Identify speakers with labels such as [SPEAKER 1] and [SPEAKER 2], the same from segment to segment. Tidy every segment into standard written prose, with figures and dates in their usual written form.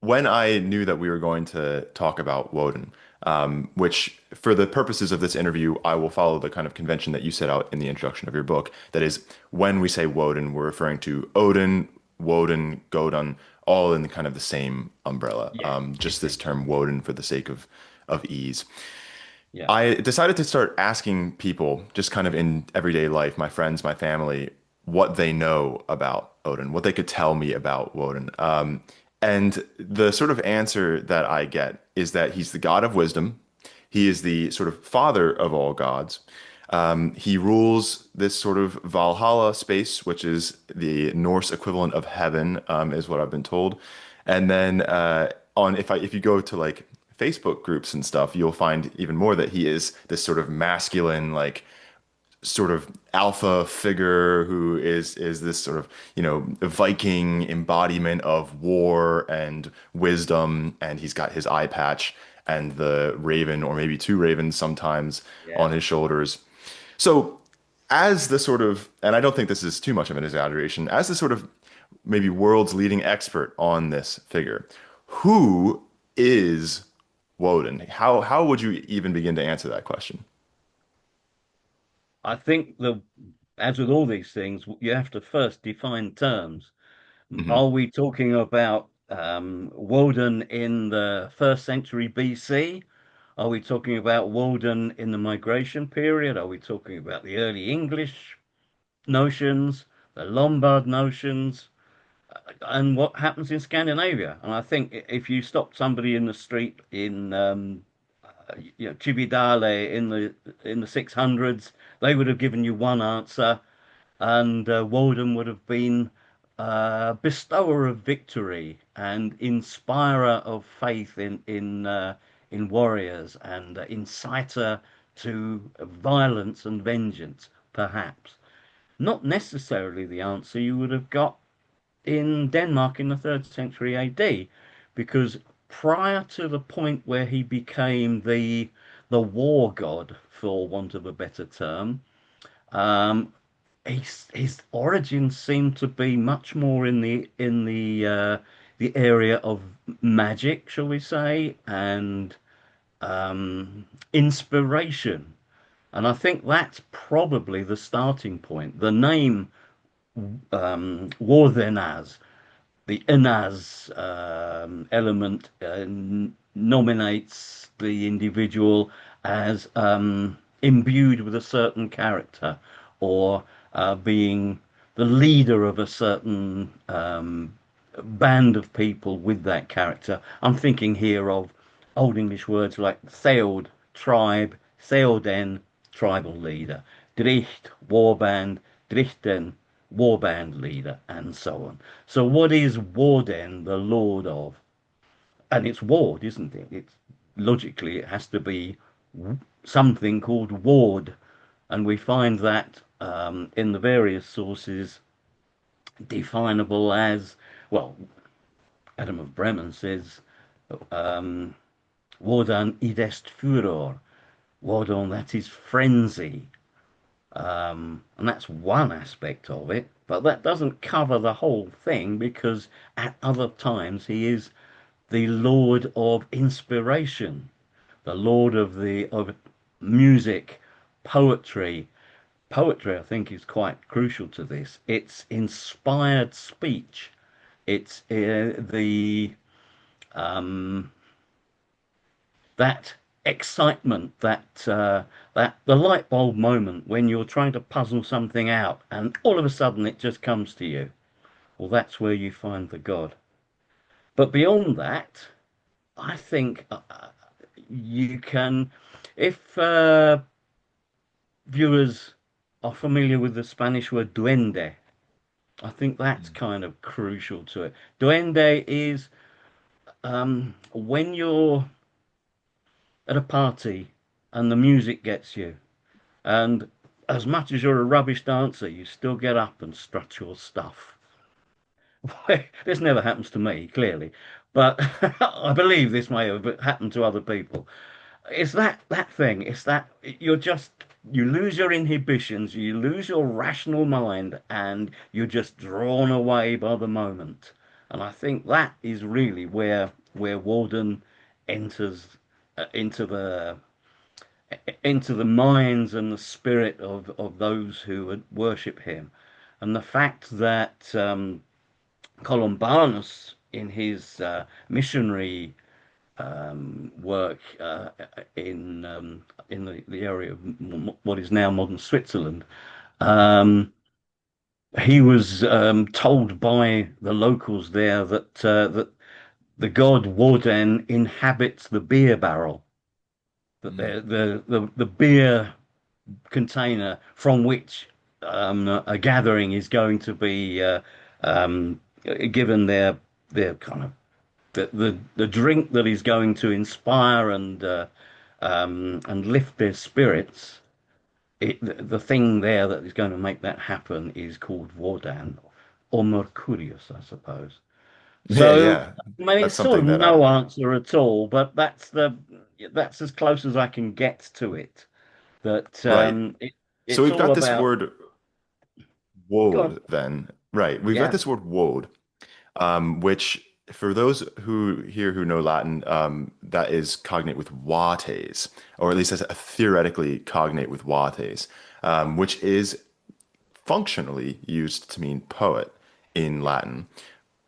[SPEAKER 1] when I knew that we were going to talk about Woden, which for the purposes of this interview, I will follow the kind of convention that you set out in the introduction of your book. That is, when we say Woden, we're referring to Odin, Woden, Godun, all in kind of the same umbrella.
[SPEAKER 2] Yeah,
[SPEAKER 1] Just this
[SPEAKER 2] essentially.
[SPEAKER 1] term Woden for the sake of ease.
[SPEAKER 2] Yeah.
[SPEAKER 1] I decided to start asking people, just kind of in everyday life, my friends, my family, what they know about Odin, what they could tell me about Woden. And the sort of answer that I get is that he's the god of wisdom. He is the sort of father of all gods. He rules this sort of Valhalla space, which is the Norse equivalent of heaven, is what I've been told. And then if you go to like Facebook groups and stuff, you'll find even more that he is this sort of masculine, like sort of alpha figure who is this sort of, Viking embodiment of war and wisdom, and he's got his eye patch and the raven, or maybe two ravens sometimes, on
[SPEAKER 2] Yeah.
[SPEAKER 1] his shoulders. So, as the sort of, and I don't think this is too much of an exaggeration, as the sort of maybe world's leading expert on this figure, who is Woden? How would you even begin to answer that question?
[SPEAKER 2] I think as with all these things, you have to first define terms.
[SPEAKER 1] Hmm.
[SPEAKER 2] Are we talking about Woden in the first century BC? Are we talking about Woden in the migration period? Are we talking about the early English notions, the Lombard notions, and what happens in Scandinavia? And I think if you stop somebody in the street in Cividale in the 600s, they would have given you one answer, and Woden would have been bestower of victory and inspirer of faith in warriors and inciter to violence and vengeance, perhaps. Not necessarily the answer you would have got in Denmark in the third century AD, because prior to the point where he became the war god, for want of a better term, um, his origins seem to be much more in the area of magic, shall we say, and inspiration. And I think that's probably the starting point. The name Warthenaz, the Inaz element nominates the individual as imbued with a certain character or being the leader of a certain band of people with that character. I'm thinking here of Old English words like Theod, tribe, Theoden, tribal leader, Dricht, warband, Drichten, warband leader, and so on. So, what is Woden the lord of? And it's Ward, isn't it? It's logically it has to be something called Ward, and we find that in the various sources definable as well. Adam of Bremen says, um, "Wardan idest furor." Wardon, that is frenzy. And that's one aspect of it, but that doesn't cover the whole thing because at other times he is the Lord of inspiration, the Lord of music, poetry. Poetry, I think, is quite crucial to this. It's inspired speech. It's the that excitement, that the light bulb moment when you're trying to puzzle something out, and all of a sudden it just comes to you. Well, that's where you find the God. But beyond that, I think you can, if viewers are familiar with the Spanish word duende, I think that's kind of crucial to it. Duende is when you're at a party and the music gets you, and as much as you're a rubbish dancer, you still get up and strut your stuff. This never happens to me, clearly, but I believe this may have happened to other people. It's that thing. It's that you lose your inhibitions, you lose your rational mind, and you're just drawn away by the moment. And I think that is really where Woden enters into the minds and the spirit of those who would worship him. And the fact that Columbanus, in his missionary work in the area of what is now modern Switzerland, um, he was told by the locals there that the god Woden inhabits the beer barrel, that
[SPEAKER 1] Mm.
[SPEAKER 2] the beer container from which a gathering is going to be um, given their kind of the drink that is going to inspire and lift their spirits. The thing there that is going to make that happen is called Wodan or Mercurius, I suppose.
[SPEAKER 1] Yeah,
[SPEAKER 2] So,
[SPEAKER 1] yeah.
[SPEAKER 2] I mean,
[SPEAKER 1] That's
[SPEAKER 2] it's sort
[SPEAKER 1] something
[SPEAKER 2] of
[SPEAKER 1] that
[SPEAKER 2] no answer at all, but that's as close as I can get to it. That
[SPEAKER 1] right. So
[SPEAKER 2] it's
[SPEAKER 1] we've
[SPEAKER 2] all
[SPEAKER 1] got this
[SPEAKER 2] about
[SPEAKER 1] word
[SPEAKER 2] God.
[SPEAKER 1] woad then. Right. We've got
[SPEAKER 2] Yeah,
[SPEAKER 1] this word woad, which for those who know Latin, that is cognate with vates, or at least that's theoretically cognate with vates, which is functionally used to mean poet in Latin,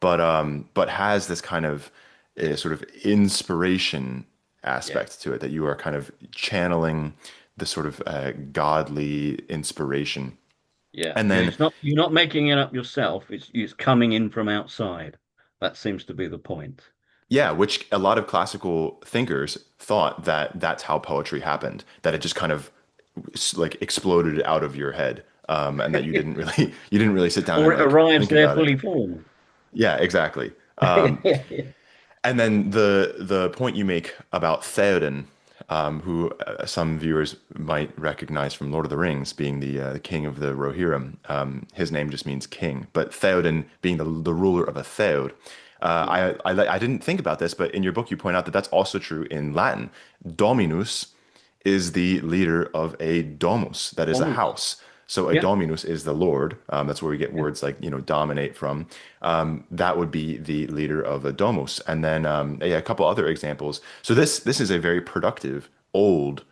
[SPEAKER 1] but has this kind of sort of inspiration
[SPEAKER 2] yeah,
[SPEAKER 1] aspect to it that you are kind of channeling the sort of godly inspiration.
[SPEAKER 2] yeah.
[SPEAKER 1] And then
[SPEAKER 2] It's not you're not making it up yourself. It's coming in from outside. That seems to be the point.
[SPEAKER 1] yeah, which a lot of classical thinkers thought that that's how poetry happened, that it just kind of like exploded out of your head, and that you didn't really you didn't really sit down
[SPEAKER 2] Or
[SPEAKER 1] and
[SPEAKER 2] it
[SPEAKER 1] like
[SPEAKER 2] arrives
[SPEAKER 1] think
[SPEAKER 2] there
[SPEAKER 1] about it.
[SPEAKER 2] fully formed.
[SPEAKER 1] Yeah, exactly. And then the point you make about Theoden, who some viewers might recognize from Lord of the Rings, being the king of the Rohirrim. His name just means king, but Theoden being the ruler of a Theod.
[SPEAKER 2] Yeah.
[SPEAKER 1] I didn't think about this, but in your book you point out that that's also true in Latin. Dominus is the leader of a domus, that is a
[SPEAKER 2] Almost.
[SPEAKER 1] house. So a
[SPEAKER 2] Yeah.
[SPEAKER 1] dominus is the Lord. That's where we get
[SPEAKER 2] Yeah.
[SPEAKER 1] words like, dominate from. That would be the leader of a domus. And then yeah, a couple other examples. So this is a very productive old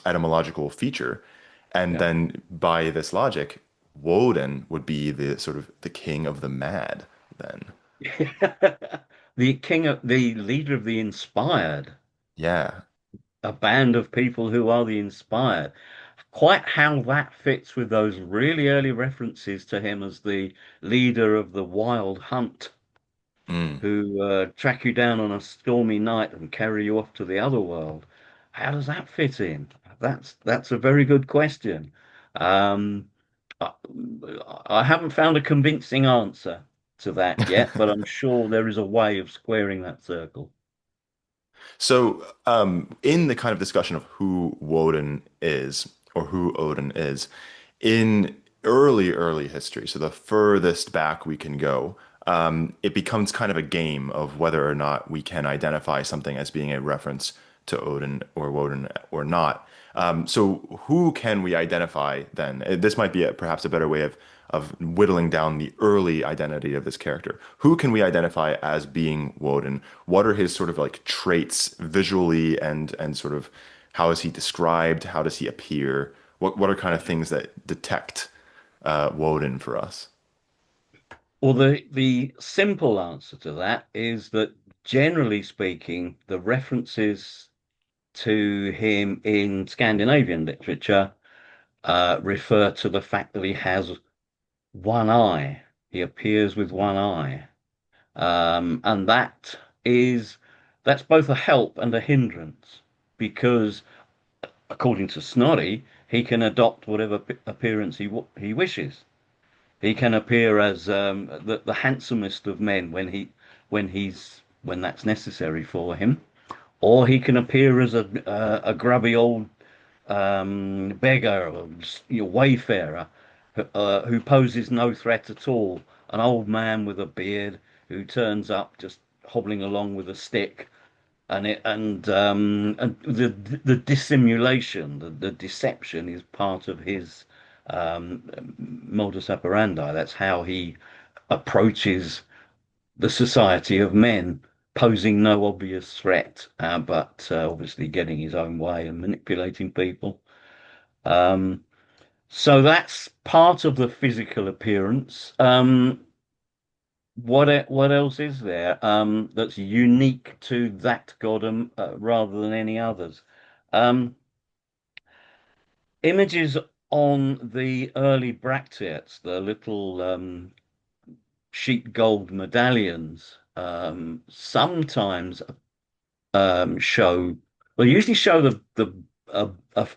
[SPEAKER 1] etymological feature. And
[SPEAKER 2] Yeah.
[SPEAKER 1] then by this logic, Woden would be the sort of the king of the mad then.
[SPEAKER 2] The leader of the inspired,
[SPEAKER 1] Yeah.
[SPEAKER 2] a band of people who are the inspired. Quite how that fits with those really early references to him as the leader of the wild hunt
[SPEAKER 1] Mm.
[SPEAKER 2] who track you down on a stormy night and carry you off to the other world. How does that fit in? That's a very good question. Um, I, I haven't found a convincing answer to that yet, but I'm sure there is a way of squaring that circle.
[SPEAKER 1] So, in the kind of discussion of who Woden is or who Odin is, in early history, so the furthest back we can go, it becomes kind of a game of whether or not we can identify something as being a reference to Odin or Woden or not. So, who can we identify then? This might be perhaps a better way of whittling down the early identity of this character. Who can we identify as being Woden? What are his sort of like traits visually and sort of how is he described? How does he appear? What are kind of things that detect Woden for us?
[SPEAKER 2] Well, the simple answer to that is that generally speaking, the references to him in Scandinavian literature refer to the fact that he has one eye. He appears with one eye. And is that's both a help and a hindrance because according to Snorri, he can adopt whatever appearance he wishes. He can appear as the handsomest of men when that's necessary for him, or he can appear as a grubby old beggar or wayfarer who poses no threat at all. An old man with a beard who turns up just hobbling along with a stick, and the dissimulation, the deception is part of his modus operandi. That's how he approaches the society of men, posing no obvious threat, but obviously getting his own way and manipulating people. Um, so that's part of the physical appearance. What else is there that's unique to that god rather than any others? Um, Images on the early bracteates, the little sheet gold medallions, sometimes show, well, usually show the a, a,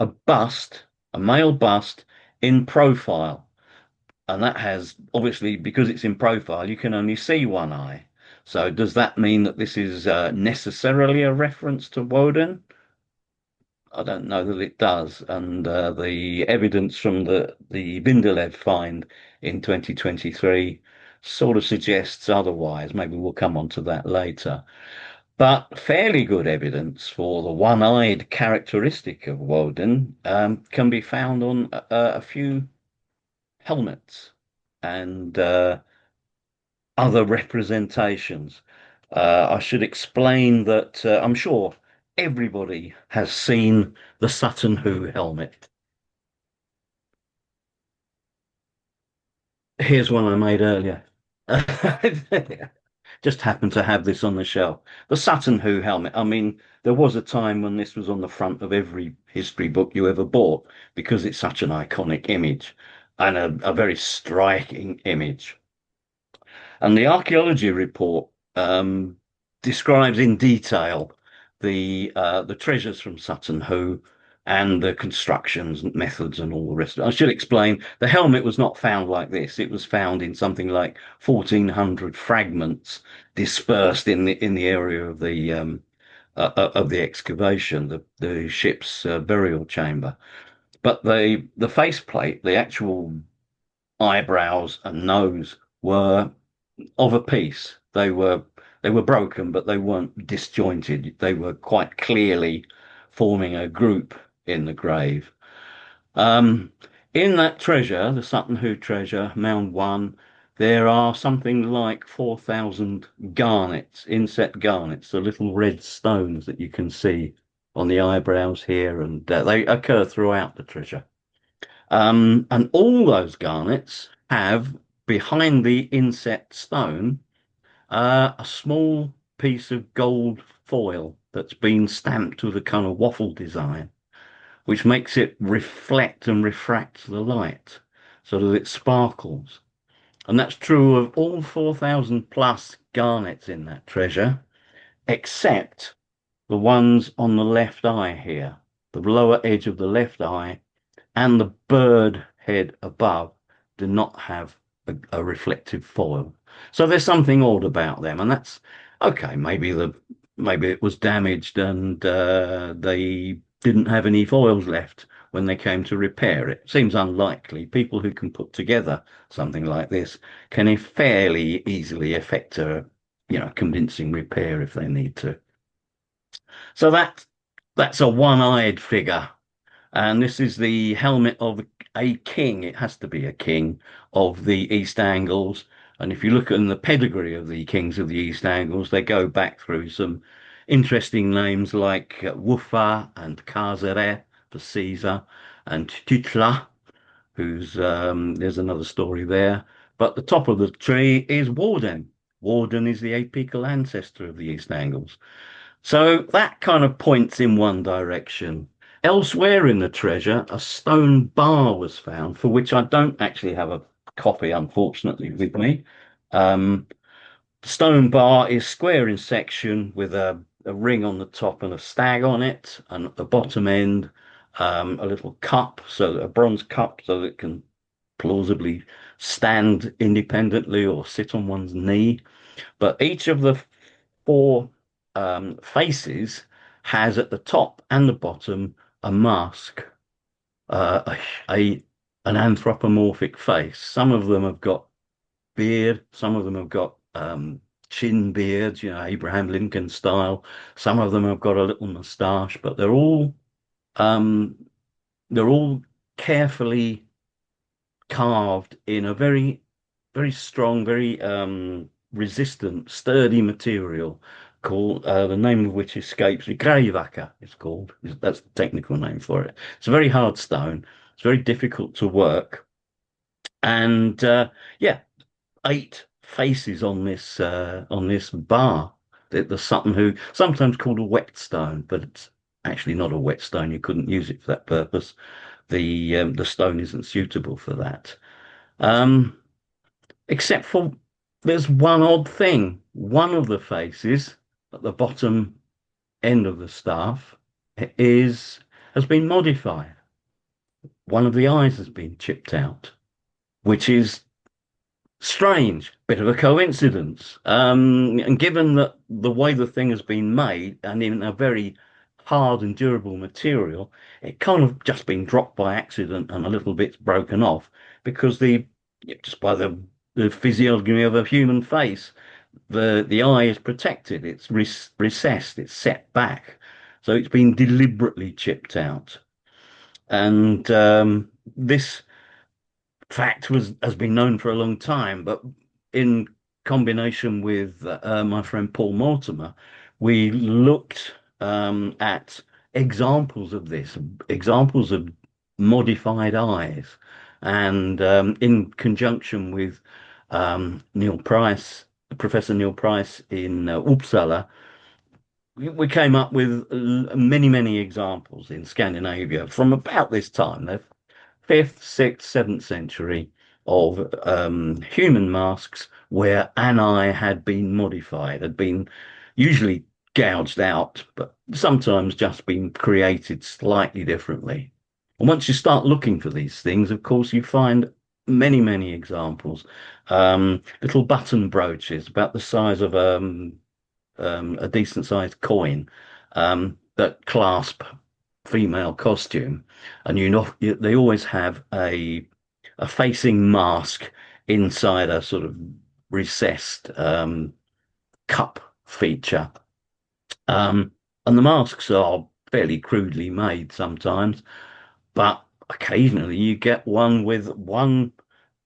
[SPEAKER 2] a bust, a male bust in profile. And that has, obviously, because it's in profile, you can only see one eye. So does that mean that this is necessarily a reference to Woden? I don't know that it does. And the evidence from the Vindalev find in 2023 sort of suggests otherwise. Maybe we'll come on to that later. But fairly good evidence for the one-eyed characteristic of Woden can be found on a few helmets and other representations. I should explain that I'm sure everybody has seen the Sutton Hoo helmet. Here's one I made earlier. Just happened to have this on the shelf. The Sutton Hoo helmet. I mean, there was a time when this was on the front of every history book you ever bought because it's such an iconic image and a very striking image. And the archaeology report describes in detail the treasures from Sutton Hoo and the constructions and methods and all the rest of it. I should explain the helmet was not found like this. It was found in something like 1,400 fragments dispersed in the area of the excavation, the ship's burial chamber. But the faceplate, the actual eyebrows and nose were of a piece. They were broken, but they weren't disjointed. They were quite clearly forming a group in the grave. Um, in that treasure, the Sutton Hoo treasure, Mound One, there are something like 4,000 garnets, inset garnets, the little red stones that you can see on the eyebrows here, and they occur throughout the treasure. And all those garnets have behind the inset stone a small piece of gold foil that's been stamped with a kind of waffle design, which makes it reflect and refract the light so that it sparkles. And that's true of all 4,000 plus garnets in that treasure, except the ones on the left eye here. The lower edge of the left eye and the bird head above do not have a reflective foil. So there's something odd about them, and that's okay. Maybe it was damaged and they didn't have any foils left when they came to repair it. Seems unlikely. People who can put together something like this can fairly easily effect a convincing repair if they need to. So that's a one-eyed figure, and this is the helmet of a king. It has to be a king of the East Angles. And if you look at the pedigree of the kings of the East Angles, they go back through some interesting names like Wuffa and Kazere for Caesar, and Tutla, who's there's another story there. But the top of the tree is Woden. Woden is the apical ancestor of the East Angles. So that kind of points in one direction. Elsewhere in the treasure, a stone bar was found, for which I don't actually have a copy, unfortunately, with me. Um, the stone bar is square in section with a ring on the top and a stag on it, and at the bottom end, a little cup, so a bronze cup, so that it can plausibly stand independently or sit on one's knee. But each of the four faces has at the top and the bottom a mask, uh, a an anthropomorphic face. Some of them have got beard, some of them have got chin beards, Abraham Lincoln style. Some of them have got a little moustache, but um, they're all carefully carved in a very very strong, very resistant, sturdy material called the name of which escapes me. Greivaka, it's called. That's the technical name for it. It's a very hard stone. It's very difficult to work, and yeah, eight faces on this bar. The Sutton Hoo, sometimes called a whetstone, but it's actually not a whetstone. You couldn't use it for that purpose. The stone isn't suitable for that. Um, except for there's one odd thing. One of the faces at the bottom end of the staff is has been modified. One of the eyes has been chipped out, which is strange, bit of a coincidence. And given that the way the thing has been made and in a very hard and durable material, it kind of just been dropped by accident and a little bit's broken off because just by the physiognomy of a human face, the eye is protected, it's recessed, it's set back. So it's been deliberately chipped out. And this fact was has been known for a long time, but in combination with my friend Paul Mortimer, we looked at examples of this, examples of modified eyes, and in conjunction with Neil Price, Professor Neil Price in Uppsala, we came up with many examples in Scandinavia from about this time. They're fifth, sixth, seventh century of human masks where an eye had been modified, had been usually gouged out, but sometimes just been created slightly differently. And once you start looking for these things, of course, you find many examples. Little button brooches about the size of a decent sized coin that clasp female costume, and they always have a facing mask inside a sort of recessed cup feature. Um, and the masks are fairly crudely made sometimes, but occasionally you get one with one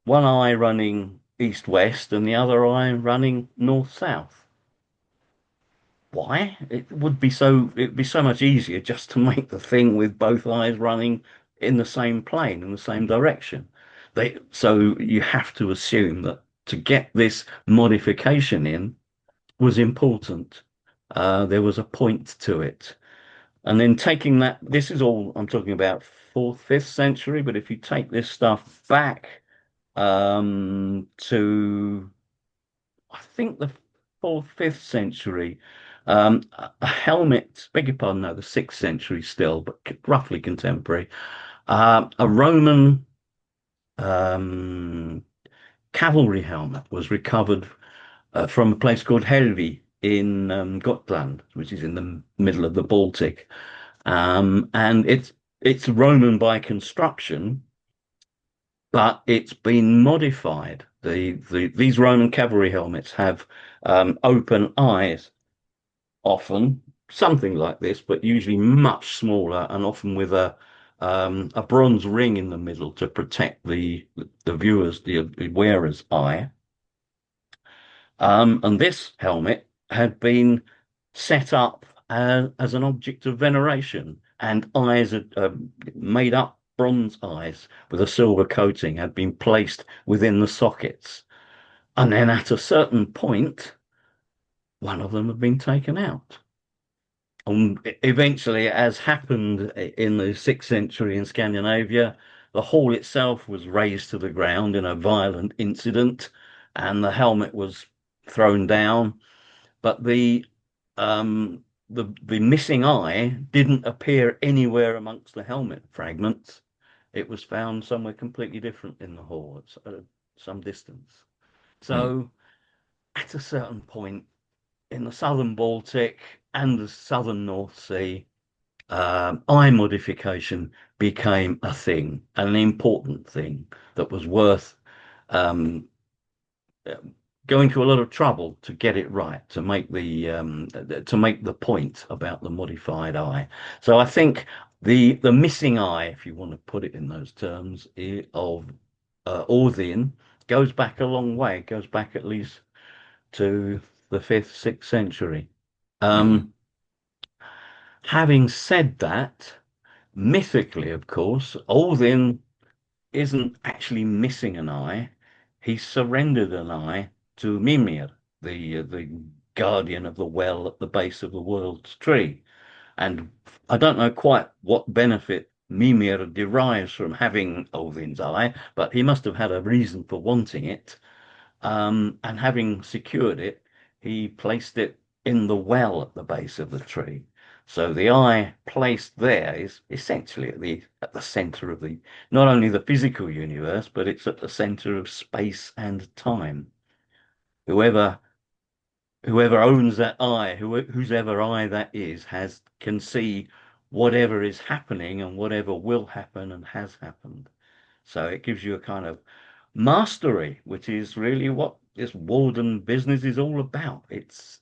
[SPEAKER 2] eye running east-west and the other eye running north-south. Why? It'd be so much easier just to make the thing with both eyes running in the same plane, in the same direction. So you have to assume that to get this modification in was important. There was a point to it. And then taking that, this is all I'm talking about fourth, fifth century, but if you take this stuff back to I think the fourth, fifth century. A helmet, beg your pardon, no, the sixth century still, but roughly contemporary. A Roman um, cavalry helmet was recovered from a place called Helvi in Gotland, which is in the middle of the Baltic. And it's Roman by construction, but it's been modified. These Roman cavalry helmets have open eyes, often something like this, but usually much smaller and often with a bronze ring in the middle to protect the wearer's eye. And this helmet had been set up as an object of veneration, and eyes had made up bronze eyes with a silver coating had been placed within the sockets. And then at a certain point, one of them had been taken out. And eventually, as happened in the sixth century in Scandinavia, the hall itself was razed to the ground in a violent incident, and the helmet was thrown down. But the missing eye didn't appear anywhere amongst the helmet fragments. It was found somewhere completely different in the hall at some distance.
[SPEAKER 1] Hmm.
[SPEAKER 2] So, at a certain point in the southern Baltic and the southern North Sea, eye modification became a thing, an important thing that was worth um, going to a lot of trouble to get it right, to make the point about the modified eye. So I think the missing eye, if you want to put it in those terms, of Óðinn goes back a long way. It goes back at least to the fifth, sixth century.
[SPEAKER 1] Hmm.
[SPEAKER 2] Um, Having said that, mythically, of course, Óðinn isn't actually missing an eye. He surrendered an eye to Mimir, the guardian of the well at the base of the world's tree. And I don't know quite what benefit Mimir derives from having Óðinn's eye, but he must have had a reason for wanting it. And having secured it, he placed it in the well at the base of the tree. So the eye placed there is essentially at the center of the not only the physical universe, but it's at the center of space and time. Whoever whoever owns that eye, whose ever eye that is, has can see whatever is happening and whatever will happen and has happened. So it gives you a kind of mastery, which is really what this Woden business is all about. It's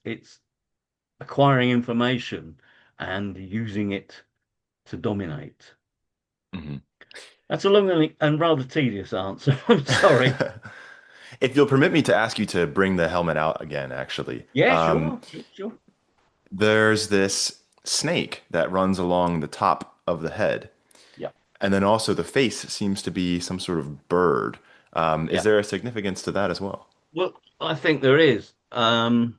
[SPEAKER 2] acquiring information and using it to dominate.
[SPEAKER 1] Hmm.
[SPEAKER 2] That's a long and rather tedious answer. I'm sorry.
[SPEAKER 1] If you'll permit me to ask you to bring the helmet out again, actually.
[SPEAKER 2] Yeah, sure, sure, sure.
[SPEAKER 1] There's this snake that runs along the top of the head.
[SPEAKER 2] Yeah,
[SPEAKER 1] And then also the face seems to be some sort of bird. Is
[SPEAKER 2] yeah.
[SPEAKER 1] there a significance to that as well?
[SPEAKER 2] Well, I think there is. The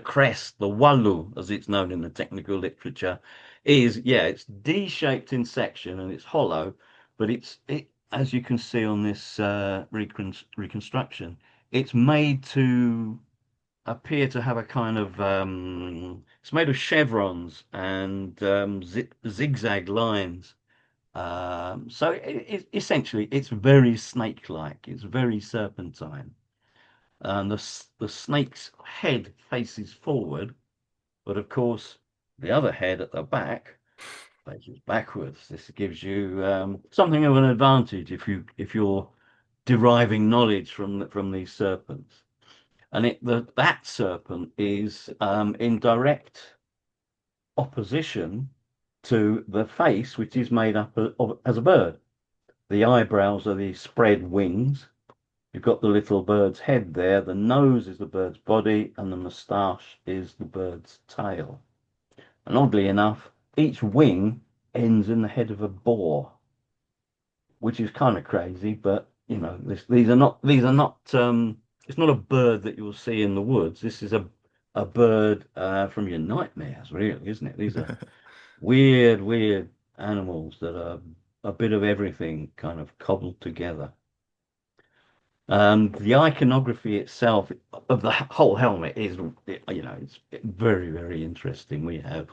[SPEAKER 2] crest, the wallu, as it's known in the technical literature, is yeah, it's D-shaped in section and it's hollow, but it as you can see on this reconstruction, it's made to appear to have a kind of it's made of chevrons and zigzag lines. So essentially, it's very snake-like. It's very serpentine. And the snake's head faces forward, but of course, the other head at the back faces backwards. This gives you something of an advantage if you're deriving knowledge from these serpents. And that serpent is in direct opposition to the face, which is made up as a bird. The eyebrows are the spread wings. You've got the little bird's head there. The nose is the bird's body, and the moustache is the bird's tail. And oddly enough, each wing ends in the head of a boar, which is kind of crazy. But you know, these are not. It's not a bird that you'll see in the woods. This is a bird from your nightmares, really, isn't it? These are weird, weird animals that are a bit of everything kind of cobbled together. The iconography itself of the whole helmet is, you know, it's very, very interesting. We have,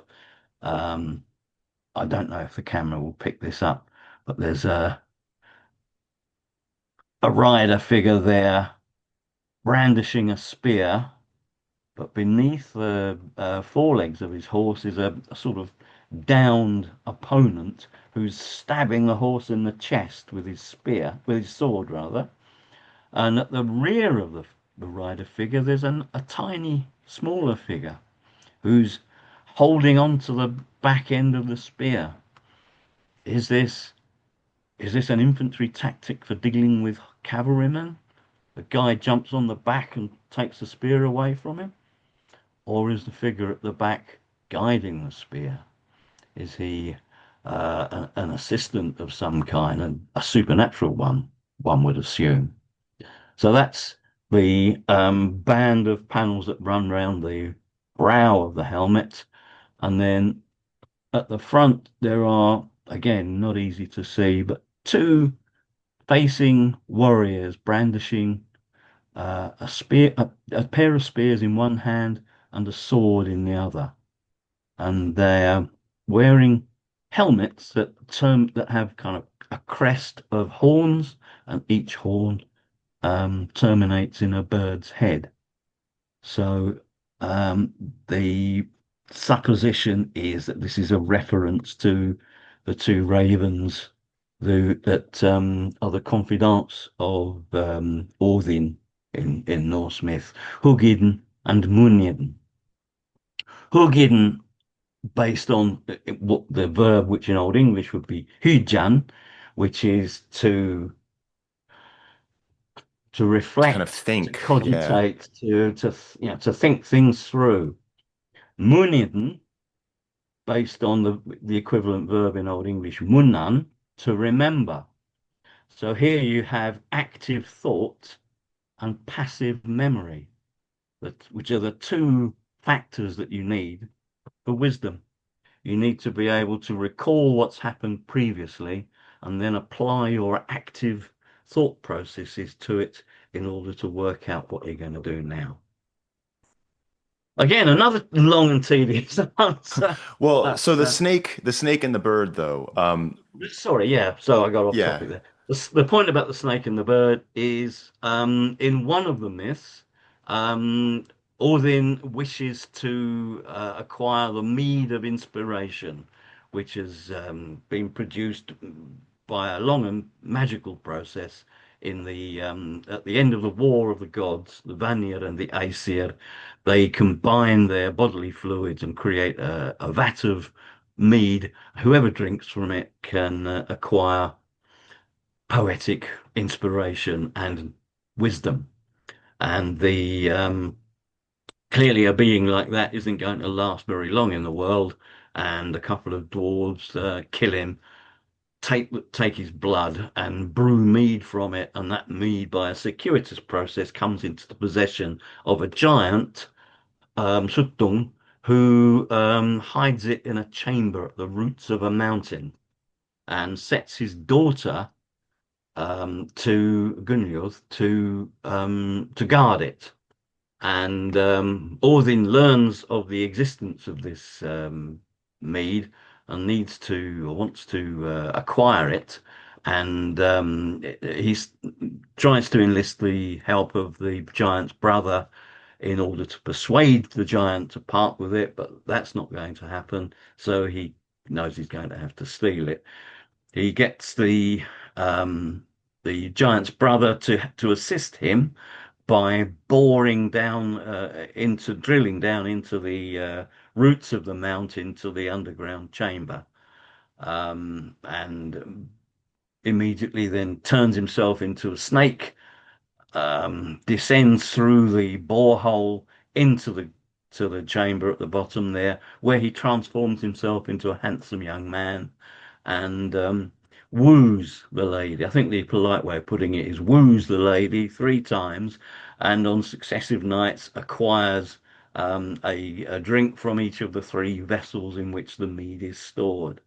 [SPEAKER 2] um, I don't know if the camera will pick this up, but there's a rider figure there brandishing a spear, but beneath the forelegs of his horse is a sort of downed opponent who's stabbing the horse in the chest with his spear, with his sword rather. And at the rear of the rider figure, there's a tiny, smaller figure who's holding on to the back end of the spear. Is this is this an infantry tactic for dealing with cavalrymen? The guy jumps on the back and takes the spear away from him? Or is the figure at the back guiding the spear? Is he an assistant of some kind, and a supernatural one would assume? So that's the band of panels that run round the brow of the helmet. And then at the front, there are, again, not easy to see, but two facing warriors brandishing a spear, a pair of spears in one hand and a sword in the other. And they're wearing helmets that have kind of a crest of horns, and each horn terminates in a bird's head. So um, the supposition is that this is a reference to the two ravens that are the confidants of Óðinn in Norse myth, Hugin and Muninn. Hugin, based on what the verb, which in Old English would be hujan, which is to to
[SPEAKER 1] To kind of
[SPEAKER 2] reflect, to
[SPEAKER 1] think. Yeah.
[SPEAKER 2] cogitate, to think things through. Muniden, based on the equivalent verb in Old English, munnan, to remember. So here you have active thought and passive memory, which are the two factors that you need for wisdom. You need to be able to recall what's happened previously and then apply your active thought processes to it in order to work out what you're going to do now. Again, another long and tedious answer.
[SPEAKER 1] Well,
[SPEAKER 2] But
[SPEAKER 1] so the snake and the bird, though.
[SPEAKER 2] sorry, yeah. So I got off
[SPEAKER 1] Yeah.
[SPEAKER 2] topic there. The point about the snake and the bird is in one of the myths, um, Óðinn wishes to acquire the mead of inspiration, which has been produced by a long and magical process in the at the end of the War of the Gods, the Vanir and the Aesir. They combine their bodily fluids and create a vat of mead. Whoever drinks from it can acquire poetic inspiration and wisdom. And the clearly a being like that isn't going to last very long in the world. And a couple of dwarves kill him, take his blood, and brew mead from it. And that mead, by a circuitous process, comes into the possession of a giant, Suttung, who hides it in a chamber at the roots of a mountain and sets his daughter to Gunnlöd to guard it. And Óðinn learns of the existence of this mead and needs to or wants to acquire it. And he tries to enlist the help of the giant's brother in order to persuade the giant to part with it, but that's not going to happen. So he knows he's going to have to steal it. He gets um, the giant's brother to assist him by drilling down into the roots of the mountain to the underground chamber, and immediately then turns himself into a snake, descends through the borehole into the chamber at the bottom there, where he transforms himself into a handsome young man and woos the lady. I think the polite way of putting it is woos the lady 3 times, and on successive nights acquires a drink from each of the 3 vessels in which the mead is stored,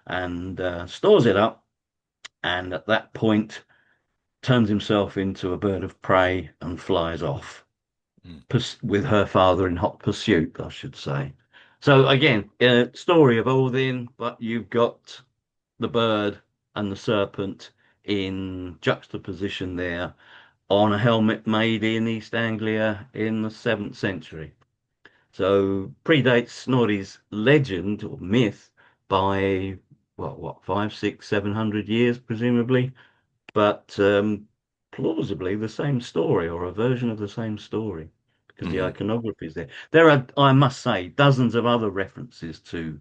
[SPEAKER 2] and stores it up, and at that point turns himself into a bird of prey and flies off
[SPEAKER 1] Mm.
[SPEAKER 2] with her father in hot pursuit, I should say. So again, story of Odin, but you've got the bird and the serpent in juxtaposition there on a helmet made in East Anglia in the 7th century. So predates Snorri's legend or myth by what 5, 6, 700 years, presumably, but plausibly the same story or a version of the same story because the
[SPEAKER 1] Hmm.
[SPEAKER 2] iconography is there. There are, I must say, dozens of other references to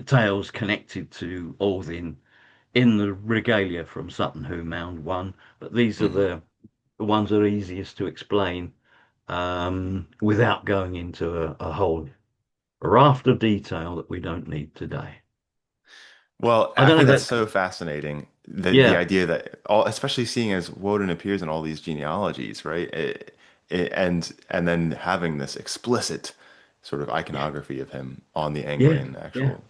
[SPEAKER 2] tales connected to Óðinn in the regalia from Sutton Hoo Mound 1, but these are
[SPEAKER 1] Hmm.
[SPEAKER 2] the ones that are easiest to explain without going into a whole raft of detail that we don't need today.
[SPEAKER 1] Well,
[SPEAKER 2] I
[SPEAKER 1] I
[SPEAKER 2] don't know
[SPEAKER 1] think
[SPEAKER 2] if
[SPEAKER 1] that's
[SPEAKER 2] that's,
[SPEAKER 1] so fascinating. The
[SPEAKER 2] yeah,
[SPEAKER 1] idea that all, especially seeing as Woden appears in all these genealogies, right? And then having this explicit sort of
[SPEAKER 2] yeah,
[SPEAKER 1] iconography of him on the
[SPEAKER 2] yeah,
[SPEAKER 1] Anglian
[SPEAKER 2] yeah.
[SPEAKER 1] actual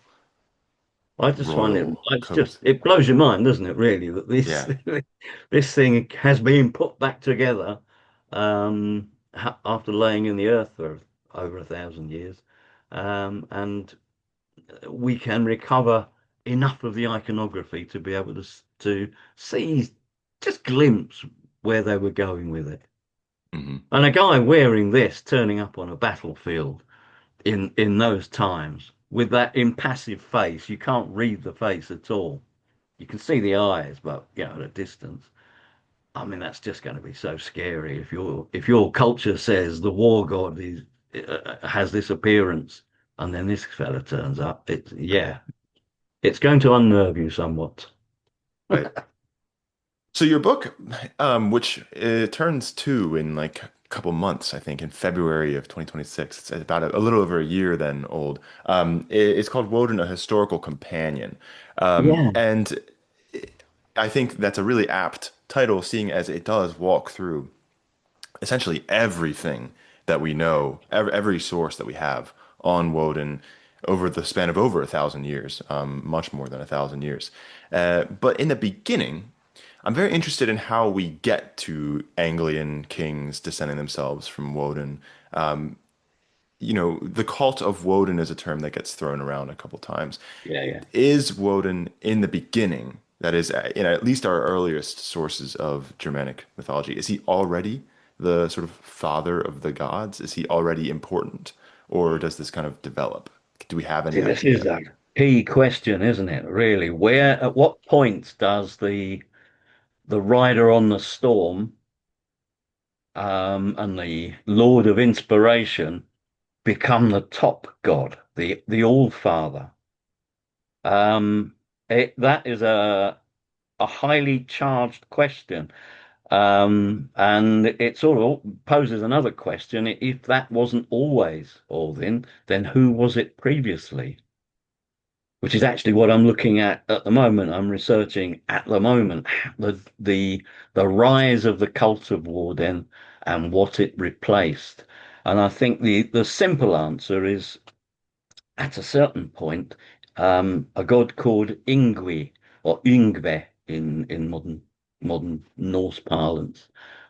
[SPEAKER 2] I just find
[SPEAKER 1] royal
[SPEAKER 2] it's just
[SPEAKER 1] coat.
[SPEAKER 2] it blows your mind, doesn't it? Really, that this
[SPEAKER 1] Yeah.
[SPEAKER 2] this thing has been put back together after laying in the earth for over 1,000 years, and we can recover enough of the iconography to be able to see just glimpse where they were going with it.
[SPEAKER 1] Hmm.
[SPEAKER 2] And a guy wearing this turning up on a battlefield in those times with that impassive face, you can't read the face at all. You can see the eyes, but at a distance. I mean, that's just going to be so scary if your culture says the war god has this appearance, and then this fella turns up. It's going to unnerve you somewhat.
[SPEAKER 1] Right. So your book, which it turns two in like a couple months, I think, in February of 2026. It's about a little over a year then old. It's called Woden, a Historical Companion.
[SPEAKER 2] Yeah,
[SPEAKER 1] And I think that's a really apt title, seeing as it does walk through essentially everything that we know, every source that we have on Woden over the span of over 1,000 years, much more than 1,000 years. But in the beginning, I'm very interested in how we get to Anglian kings descending themselves from Woden. The cult of Woden is a term that gets thrown around a couple times.
[SPEAKER 2] yeah, yeah.
[SPEAKER 1] Is Woden in the beginning, that is, in at least our earliest sources of Germanic mythology, is he already the sort of father of the gods? Is he already important? Or does this kind of develop? Do we have
[SPEAKER 2] See,
[SPEAKER 1] any
[SPEAKER 2] this is
[SPEAKER 1] idea?
[SPEAKER 2] a key question, isn't it? Really, at what point does the rider on the storm, and the Lord of Inspiration become the top god, the All Father? Um, that is a highly charged question. And it sort of poses another question. If that wasn't always Óðinn, then who was it previously? Which is actually what I'm looking at the moment. I'm researching at the moment the rise of the cult of Woden and what it replaced. And I think the simple answer is at a certain point, a god called Yngwi or Yngve in modern Norse parlance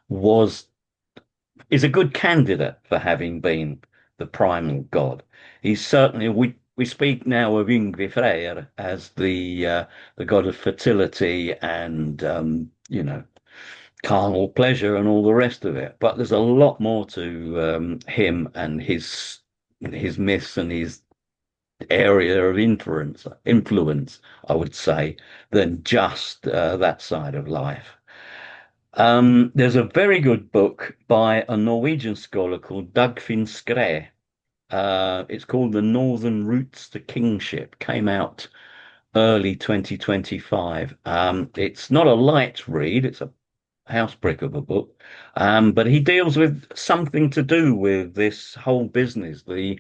[SPEAKER 2] was is a good candidate for having been the primal god. He's certainly we speak now of Yngvi Freyr as the god of fertility and carnal pleasure and all the rest of it. But there's a lot more to him and his myths and his area of influence, I would say, than just that side of life. There's a very good book by a Norwegian scholar called Dagfinn Skræ. It's called The Northern Roots to Kingship. Came out early 2025. It's not a light read. It's a housebrick of a book. But he deals with something to do with this whole business, the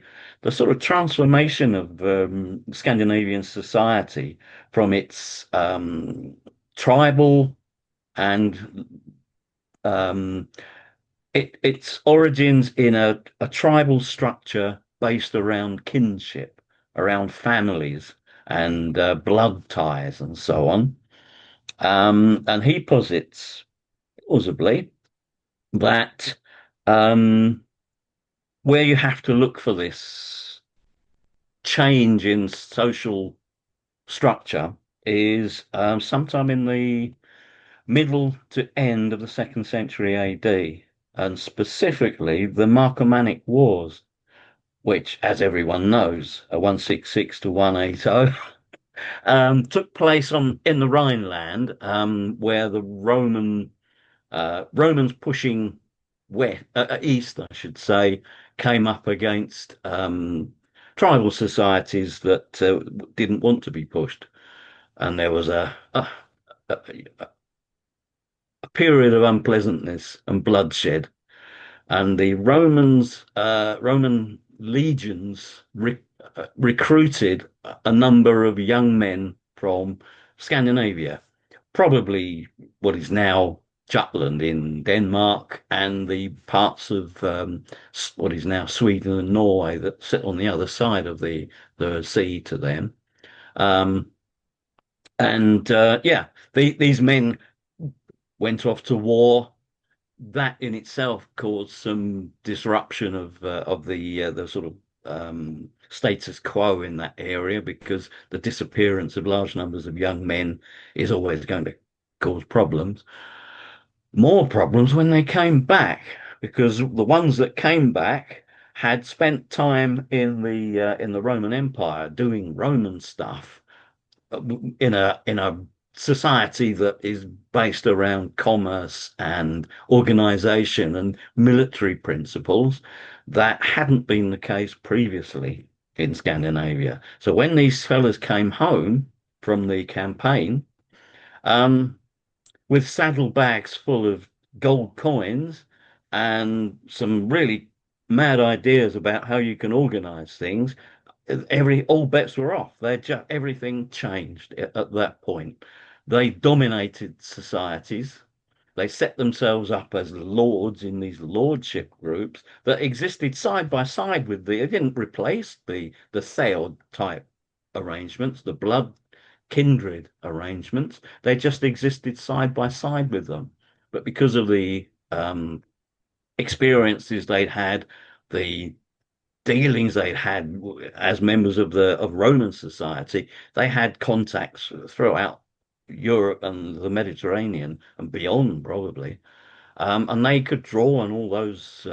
[SPEAKER 2] sort of transformation of Scandinavian society from its tribal and um, its origins in a tribal structure based around kinship, around families and blood ties and so on. And he posits plausibly that um, where you have to look for this change in social structure is sometime in the middle to end of the second century AD, and specifically the Marcomannic Wars, which, as everyone knows, 166 to 180, took place in the Rhineland, where the Romans pushing east, I should say, came up against tribal societies that didn't want to be pushed, and there was a, a period of unpleasantness and bloodshed. And the Roman legions recruited a number of young men from Scandinavia, probably what is now Jutland in Denmark and the parts of what is now Sweden and Norway that sit on the other side of the sea to them. Um, and yeah, these men went off to war. That in itself caused some disruption of the sort of status quo in that area, because the disappearance of large numbers of young men is always going to cause problems. More problems when they came back, because the ones that came back had spent time in the Roman Empire doing Roman stuff in a society that is based around commerce and organization and military principles that hadn't been the case previously in Scandinavia. So when these fellas came home from the campaign, um, with saddlebags full of gold coins and some really mad ideas about how you can organize things. All bets were off. Everything changed at that point. They dominated societies. They set themselves up as lords in these lordship groups that existed side by side with they didn't replace the Theod type arrangements, the blood kindred arrangements. They just existed side by side with them. But because of the experiences they'd had, the dealings they'd had as members of Roman society, they had contacts throughout Europe and the Mediterranean and beyond, probably. And they could draw on all those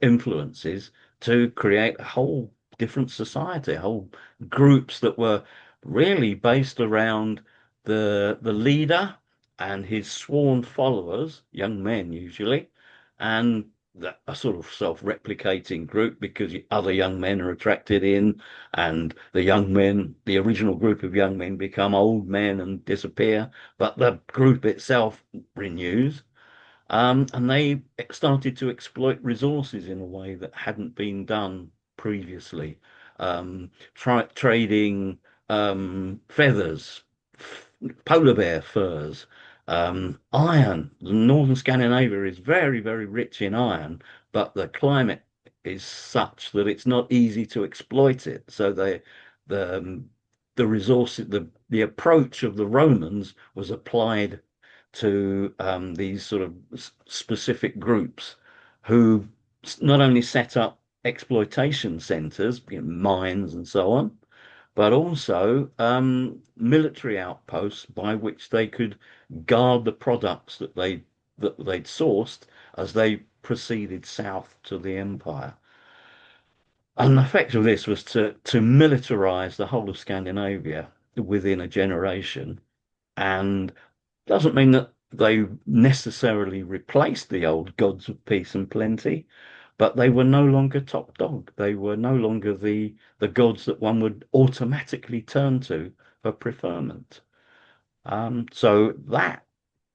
[SPEAKER 2] influences to create a whole different society, whole groups that were really based around the leader and his sworn followers, young men usually, and a sort of self-replicating group because other young men are attracted in, and the young men, the original group of young men, become old men and disappear, but the group itself renews. And they started to exploit resources in a way that hadn't been done previously. Trading feathers, polar bear furs, iron. Northern Scandinavia is very, very rich in iron, but the climate is such that it's not easy to exploit it. So the the resources, the approach of the Romans was applied to these sort of specific groups who not only set up exploitation centers, mines and so on, but also military outposts by which they could guard the products that they'd sourced as they proceeded south to the empire. And the effect of this was to militarize the whole of Scandinavia within a generation, and doesn't mean that they necessarily replaced the old gods of peace and plenty, but they were no longer top dog. They were no longer the gods that one would automatically turn to for preferment. So that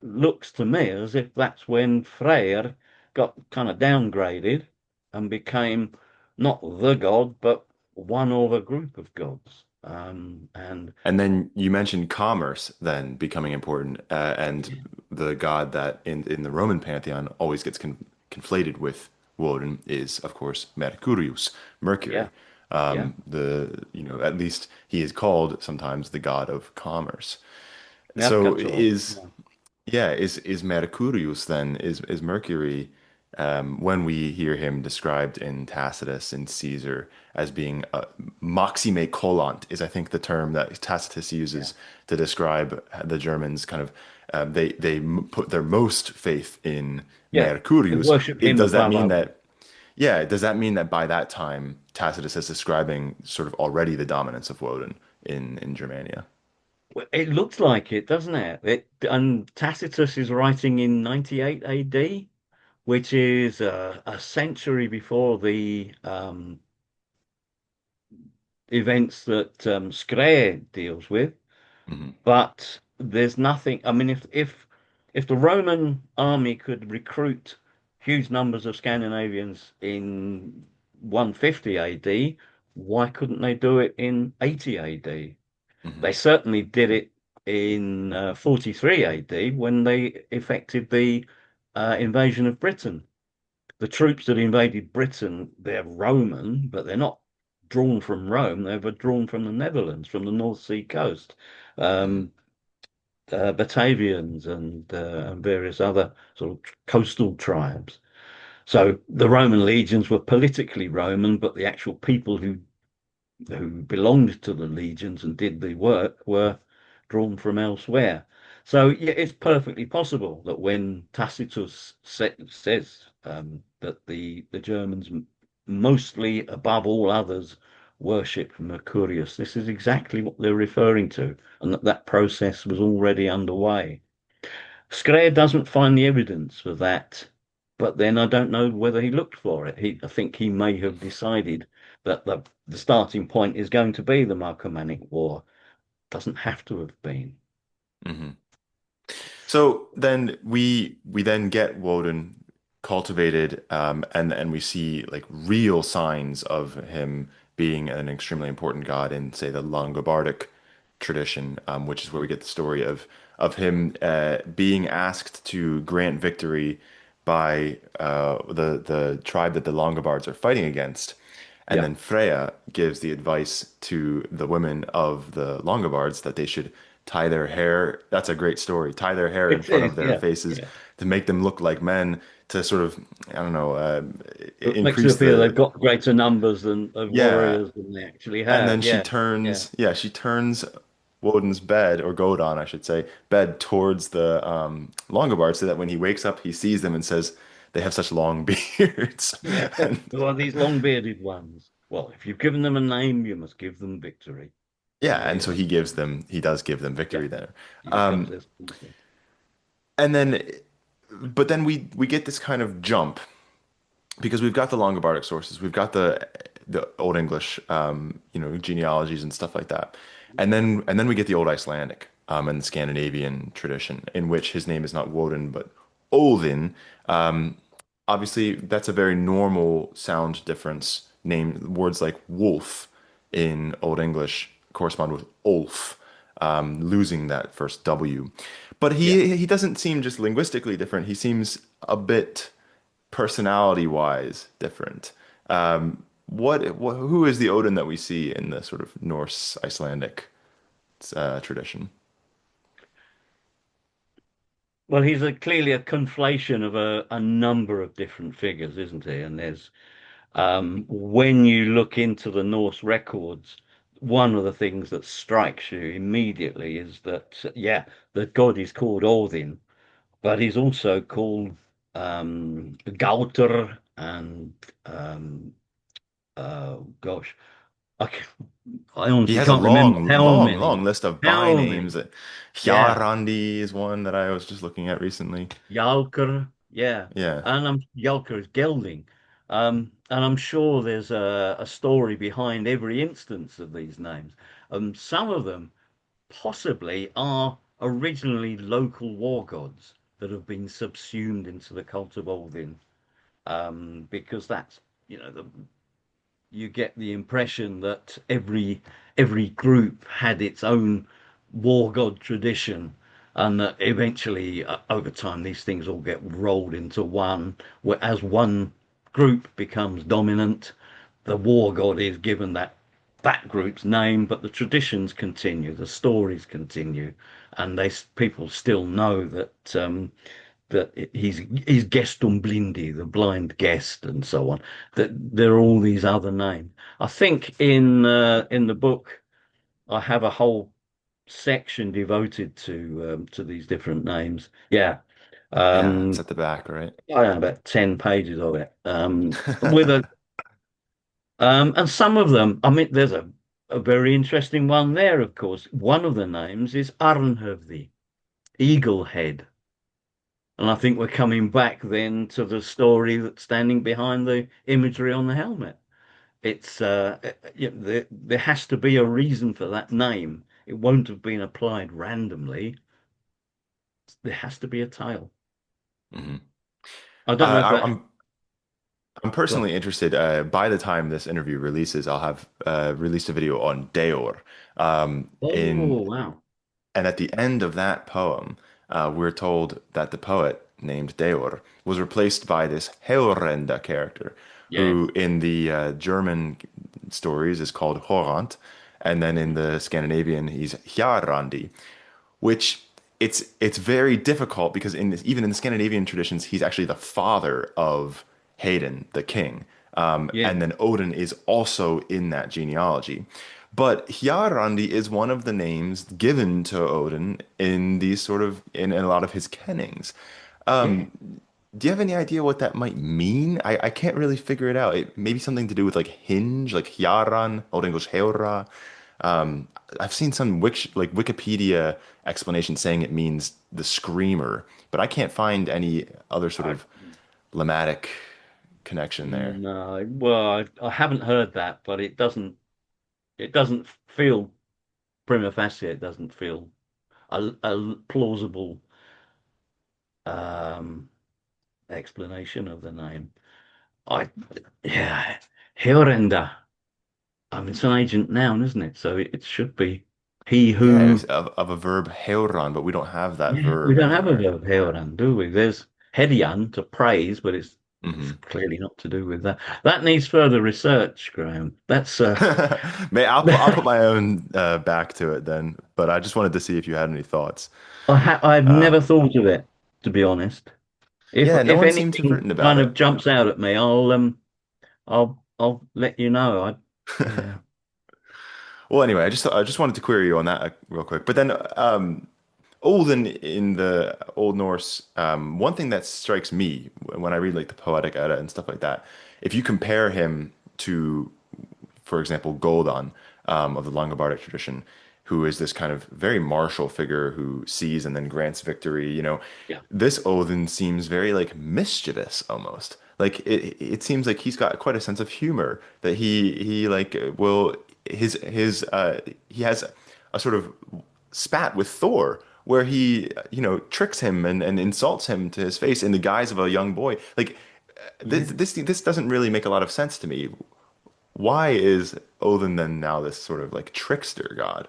[SPEAKER 2] looks to me as if that's when Freyr got kind of downgraded and became not the god, but one of a group of gods. And
[SPEAKER 1] And then you mentioned commerce then becoming important, and the god that in the Roman pantheon always gets conflated with Woden is, of course, Mercurius,
[SPEAKER 2] yeah,
[SPEAKER 1] Mercury.
[SPEAKER 2] yeah,
[SPEAKER 1] At least he is called sometimes the god of commerce. So
[SPEAKER 2] Mercator.
[SPEAKER 1] is yeah, is Mercurius then is Mercury when we hear him described in Tacitus and Caesar as being maxime collant is I think the term that Tacitus
[SPEAKER 2] Yeah.
[SPEAKER 1] uses to describe the Germans kind of put their most faith in
[SPEAKER 2] Yeah, they
[SPEAKER 1] Mercurius.
[SPEAKER 2] worship him
[SPEAKER 1] Does that
[SPEAKER 2] above
[SPEAKER 1] mean
[SPEAKER 2] Odin.
[SPEAKER 1] that yeah, does that mean that by that time Tacitus is describing sort of already the dominance of Woden in Germania?
[SPEAKER 2] Well, it looks like it, doesn't it? And Tacitus is writing in 98 AD, which is a century before the events that Skre deals with.
[SPEAKER 1] Hmm.
[SPEAKER 2] But there's nothing. I mean, if the Roman army could recruit huge numbers of Scandinavians in 150 AD, why couldn't they do it in 80 AD?
[SPEAKER 1] Hmm.
[SPEAKER 2] They certainly did it in 43 AD when they effected the invasion of Britain. The troops that invaded Britain, they're Roman, but they're not drawn from Rome. They were drawn from the Netherlands, from the North Sea coast.
[SPEAKER 1] Hmm.
[SPEAKER 2] Um, Batavians and various other sort of coastal tribes. So the Roman legions were politically Roman, but the actual people who belonged to the legions and did the work were drawn from elsewhere. So yeah, it's perfectly possible that when Tacitus says that the Germans mostly above all others worship Mercurius, this is exactly what they're referring to, and that process was already underway. Skrea doesn't find the evidence for that, but then I don't know whether he looked for it. I think he may have decided that the starting point is going to be the Marcomannic War. Doesn't have to have been.
[SPEAKER 1] Hmm. So then we then get Woden cultivated, and we see like real signs of him being an extremely important god in, say, the Longobardic tradition, which is where we get the story of him being asked to grant victory by the tribe that the Longobards are fighting against. And
[SPEAKER 2] Yeah,
[SPEAKER 1] then Freya gives the advice to the women of the Longobards that they should tie their hair. That's a great story. Tie their hair in
[SPEAKER 2] it
[SPEAKER 1] front
[SPEAKER 2] is.
[SPEAKER 1] of their
[SPEAKER 2] Yeah,
[SPEAKER 1] faces
[SPEAKER 2] yeah.
[SPEAKER 1] to make them look like men to sort of, I don't know,
[SPEAKER 2] It makes you
[SPEAKER 1] increase
[SPEAKER 2] feel they've
[SPEAKER 1] the,
[SPEAKER 2] got greater numbers than of
[SPEAKER 1] yeah.
[SPEAKER 2] warriors than they actually
[SPEAKER 1] And
[SPEAKER 2] have.
[SPEAKER 1] then
[SPEAKER 2] Yeah, yeah,
[SPEAKER 1] she turns Woden's bed, or Godon, I should say, bed towards the Longobard so that when he wakes up, he sees them and says, they have such long beards.
[SPEAKER 2] yeah.
[SPEAKER 1] And
[SPEAKER 2] Who are these long-bearded ones? Well, if you've given them a name, you must give them victory.
[SPEAKER 1] yeah,
[SPEAKER 2] There
[SPEAKER 1] and
[SPEAKER 2] you
[SPEAKER 1] so
[SPEAKER 2] go.
[SPEAKER 1] he does give them
[SPEAKER 2] Yeah,
[SPEAKER 1] victory there.
[SPEAKER 2] he becomes
[SPEAKER 1] Um,
[SPEAKER 2] their sponsor.
[SPEAKER 1] and then, but then we get this kind of jump because we've got the Longobardic sources, we've got the Old English, genealogies and stuff like that, and then we get the Old Icelandic, and the Scandinavian tradition, in which his name is not Woden but Óðinn. Um, Obviously, that's a very normal sound difference. Name words like wolf in Old English correspond with Ulf, losing that first W. But
[SPEAKER 2] Yeah.
[SPEAKER 1] he doesn't seem just linguistically different. He seems a bit personality wise different. Who is the Odin that we see in the sort of Norse Icelandic tradition?
[SPEAKER 2] Well, he's clearly a conflation of a number of different figures, isn't he? And there's when you look into the Norse records, one of the things that strikes you immediately is that, yeah, the god is called Odin, but he's also called Gauter and gosh, I, I
[SPEAKER 1] He
[SPEAKER 2] honestly
[SPEAKER 1] has a
[SPEAKER 2] can't remember
[SPEAKER 1] long,
[SPEAKER 2] how
[SPEAKER 1] long,
[SPEAKER 2] many.
[SPEAKER 1] long list of by
[SPEAKER 2] How
[SPEAKER 1] names.
[SPEAKER 2] many? Yeah,
[SPEAKER 1] Hjarandi is one that I was just looking at recently.
[SPEAKER 2] Jalker, yeah,
[SPEAKER 1] Yeah.
[SPEAKER 2] and Jalker is gelding, and I'm sure there's a story behind every instance of these names. Some of them possibly are originally local war gods that have been subsumed into the cult of Odin, because that's the you get the impression that every group had its own war god tradition, and that eventually, over time, these things all get rolled into one. Where as one group becomes dominant, the war god is given that group's name, but the traditions continue, the stories continue, and people still know that he's Gestum Blindi, the blind guest, and so on. That there are all these other names. I think in the book I have a whole section devoted to these different names. Yeah,
[SPEAKER 1] Yeah, it's
[SPEAKER 2] um,
[SPEAKER 1] at the back, right?
[SPEAKER 2] I don't know, about 10 pages of it. With a and some of them, I mean, there's a very interesting one there. Of course, one of the names is Arnhöfði, eagle head. And I think we're coming back then to the story that's standing behind the imagery on the helmet. It's there has to be a reason for that name. It won't have been applied randomly. There has to be a tale.
[SPEAKER 1] Mhm.
[SPEAKER 2] I don't know if that.
[SPEAKER 1] I'm
[SPEAKER 2] Go on.
[SPEAKER 1] personally interested. By the time this interview releases, I'll have released a video on Deor. In
[SPEAKER 2] Oh wow.
[SPEAKER 1] And at the end of that poem, we're told that the poet named Deor was replaced by this Heorrenda character,
[SPEAKER 2] Yeah.
[SPEAKER 1] who in the German stories is called Horant, and then in the Scandinavian he's Hjarrandi, which it's very difficult because even in the Scandinavian traditions, he's actually the father of Hayden, the king.
[SPEAKER 2] Yeah.
[SPEAKER 1] And then Odin is also in that genealogy. But Hjarrandi is one of the names given to Odin in these sort of in a lot of his kennings.
[SPEAKER 2] Yeah.
[SPEAKER 1] Do you have any idea what that might mean? I can't really figure it out. It maybe something to do with like hinge, like Hjarran, Old English Heora. Um, I've seen some Wikipedia explanation saying it means the screamer, but I can't find any other sort
[SPEAKER 2] I,
[SPEAKER 1] of lemmatic connection there.
[SPEAKER 2] no. Well, I haven't heard that, but it doesn't feel prima facie. It doesn't feel a plausible um, explanation of the name. I, yeah, Heorenda. I mean, it's an agent noun, isn't it? So it should be he
[SPEAKER 1] Yeah,
[SPEAKER 2] who.
[SPEAKER 1] it's of a verb heuron, but we don't have that
[SPEAKER 2] Yeah, we
[SPEAKER 1] verb
[SPEAKER 2] don't have a
[SPEAKER 1] anywhere.
[SPEAKER 2] verb Heoran, do we? There's Hedian to praise, but it's
[SPEAKER 1] Hmm.
[SPEAKER 2] clearly not to do with that. That needs further research, Graham. That's
[SPEAKER 1] I'll put my own back to it then, but I just wanted to see if you had any thoughts.
[SPEAKER 2] I've never
[SPEAKER 1] Um,
[SPEAKER 2] thought of it, to be honest.
[SPEAKER 1] yeah, no
[SPEAKER 2] If
[SPEAKER 1] one seemed to have
[SPEAKER 2] anything
[SPEAKER 1] written about
[SPEAKER 2] kind of
[SPEAKER 1] it.
[SPEAKER 2] jumps out at me, I'll let you know. Yeah.
[SPEAKER 1] Well, anyway, I just wanted to query you on that real quick. But then, Olden in the Old Norse, one thing that strikes me when I read like the Poetic Edda and stuff like that, if you compare him to, for example, Gul'dan of the Longobardic tradition, who is this kind of very martial figure who sees and then grants victory,
[SPEAKER 2] Yeah.
[SPEAKER 1] this Odin seems very like mischievous almost. Like it seems like he's got quite a sense of humor that he like will he has a sort of spat with Thor where he tricks him and insults him to his face in the guise of a young boy. Like
[SPEAKER 2] Yeah.
[SPEAKER 1] this doesn't really make a lot of sense to me. Why is Odin then now this sort of like trickster god?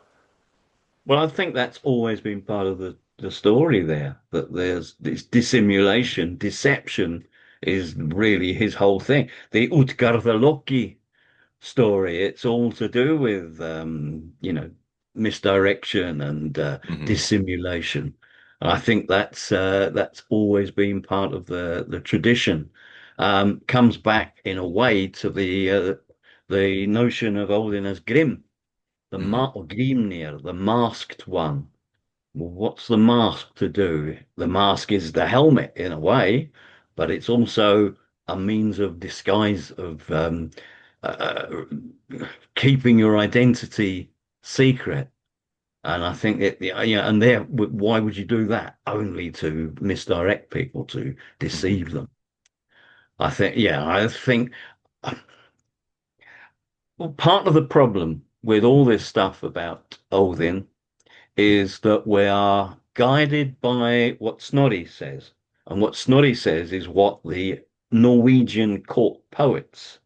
[SPEAKER 2] Well, I think that's always been part of the story there, that there's this dissimulation, deception is really his whole thing. The Utgarðaloki story, it's all to do with misdirection and
[SPEAKER 1] Hmm.
[SPEAKER 2] dissimulation. And I think that's always been part of the tradition. Comes back in a way to the notion of Odin as Grim,
[SPEAKER 1] Hmm.
[SPEAKER 2] or Grimnir, the masked one. Well, what's the mask to do? The mask is the helmet in a way, but it's also a means of disguise of uh, keeping your identity secret. And I think that, yeah, and there, why would you do that? Only to misdirect people, to
[SPEAKER 1] Hmm.
[SPEAKER 2] deceive them. I think well, part of the problem with all this stuff about Odin is that we are guided by what Snorri says. And what Snorri says is what the Norwegian court poets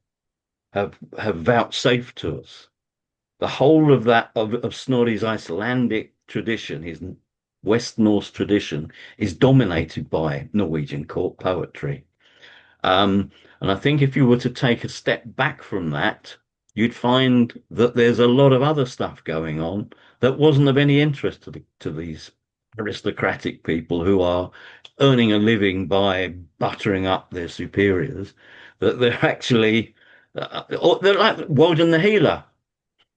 [SPEAKER 2] have vouchsafed to us. The whole of of Snorri's Icelandic tradition, his West Norse tradition, is dominated by Norwegian court poetry. And I think if you were to take a step back from that, you'd find that there's a lot of other stuff going on that wasn't of any interest to these aristocratic people who are earning a living by buttering up their superiors. That they're actually they're like Woden the healer.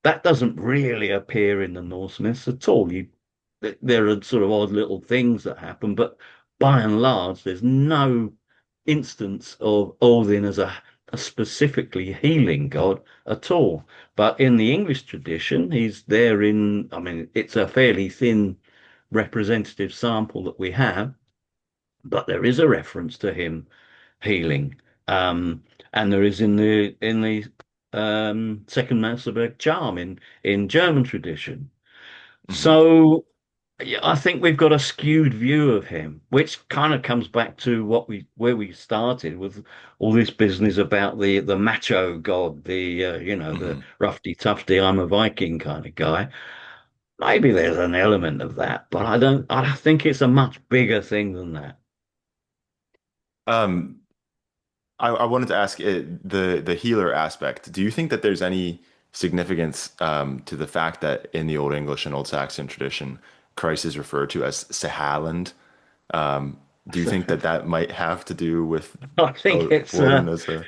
[SPEAKER 2] That doesn't really appear in the Norse myths at all. There are sort of odd little things that happen, but by and large, there's no instance of Odin as a specifically healing god at all. But in the English tradition, he's there I mean, it's a fairly thin representative sample that we have, but there is a reference to him healing. And there is in the second Mauserberg charm in German tradition.
[SPEAKER 1] Hmm.
[SPEAKER 2] So yeah, I think we've got a skewed view of him, which kind of comes back to where we started with all this business about the macho god, the
[SPEAKER 1] Hmm.
[SPEAKER 2] roughy tufty, I'm a Viking kind of guy. Maybe there's an element of that, but I think it's a much bigger thing than that.
[SPEAKER 1] Um, I wanted to ask the healer aspect. Do you think that there's any significance to the fact that in the Old English and Old Saxon tradition, Christ is referred to as Sehaland? Um, do you think that that might have to do with
[SPEAKER 2] I think
[SPEAKER 1] Woden as a?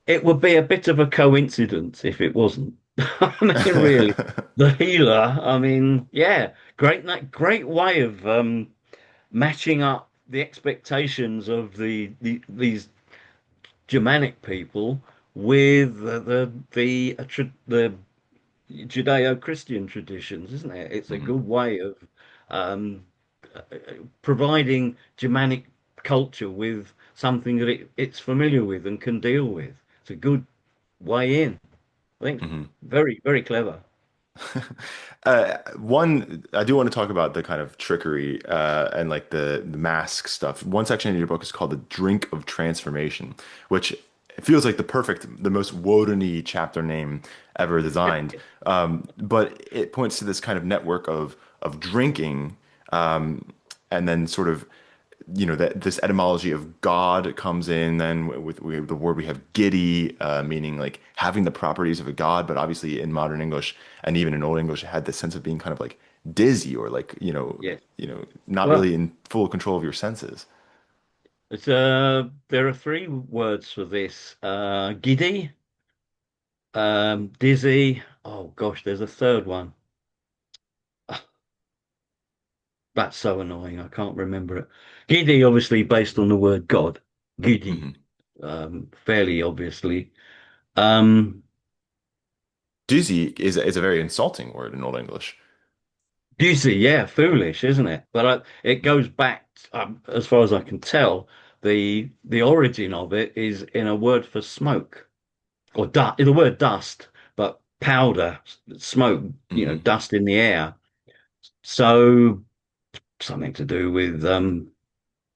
[SPEAKER 2] it would be a bit of a coincidence if it wasn't. I mean, really, the healer. I mean, yeah, great way of matching up the expectations of these Germanic people with the Judeo-Christian traditions, isn't it? It's a
[SPEAKER 1] Mhm.
[SPEAKER 2] good way of um, uh, providing Germanic culture with something that it's familiar with and can deal with. It's a good way in. I think
[SPEAKER 1] Mhm.
[SPEAKER 2] very, very clever.
[SPEAKER 1] One, I do want to talk about the kind of trickery and like the mask stuff. One section in your book is called "The Drink of Transformation," which feels like the most Woden-y chapter name ever designed. But it points to this kind of network of drinking, and then sort of that this etymology of God comes in. Then with the word we have giddy, meaning like having the properties of a god, but obviously in modern English and even in Old English, it had this sense of being kind of like dizzy or like
[SPEAKER 2] Yes.
[SPEAKER 1] not
[SPEAKER 2] Well,
[SPEAKER 1] really in full control of your senses.
[SPEAKER 2] there are three words for this. Giddy, dizzy. Oh gosh, there's a third one. That's so annoying. I can't remember it. Giddy, obviously based on the word God. Giddy,
[SPEAKER 1] Hmm.
[SPEAKER 2] fairly obviously. Um,
[SPEAKER 1] Dizzy is a very insulting word in Old English.
[SPEAKER 2] dizzy, yeah, foolish, isn't it? But it goes back, as far as I can tell, the origin of it is in a word for smoke or dust, the word dust, but powder, smoke,
[SPEAKER 1] Hmm.
[SPEAKER 2] dust in the air. So something to do with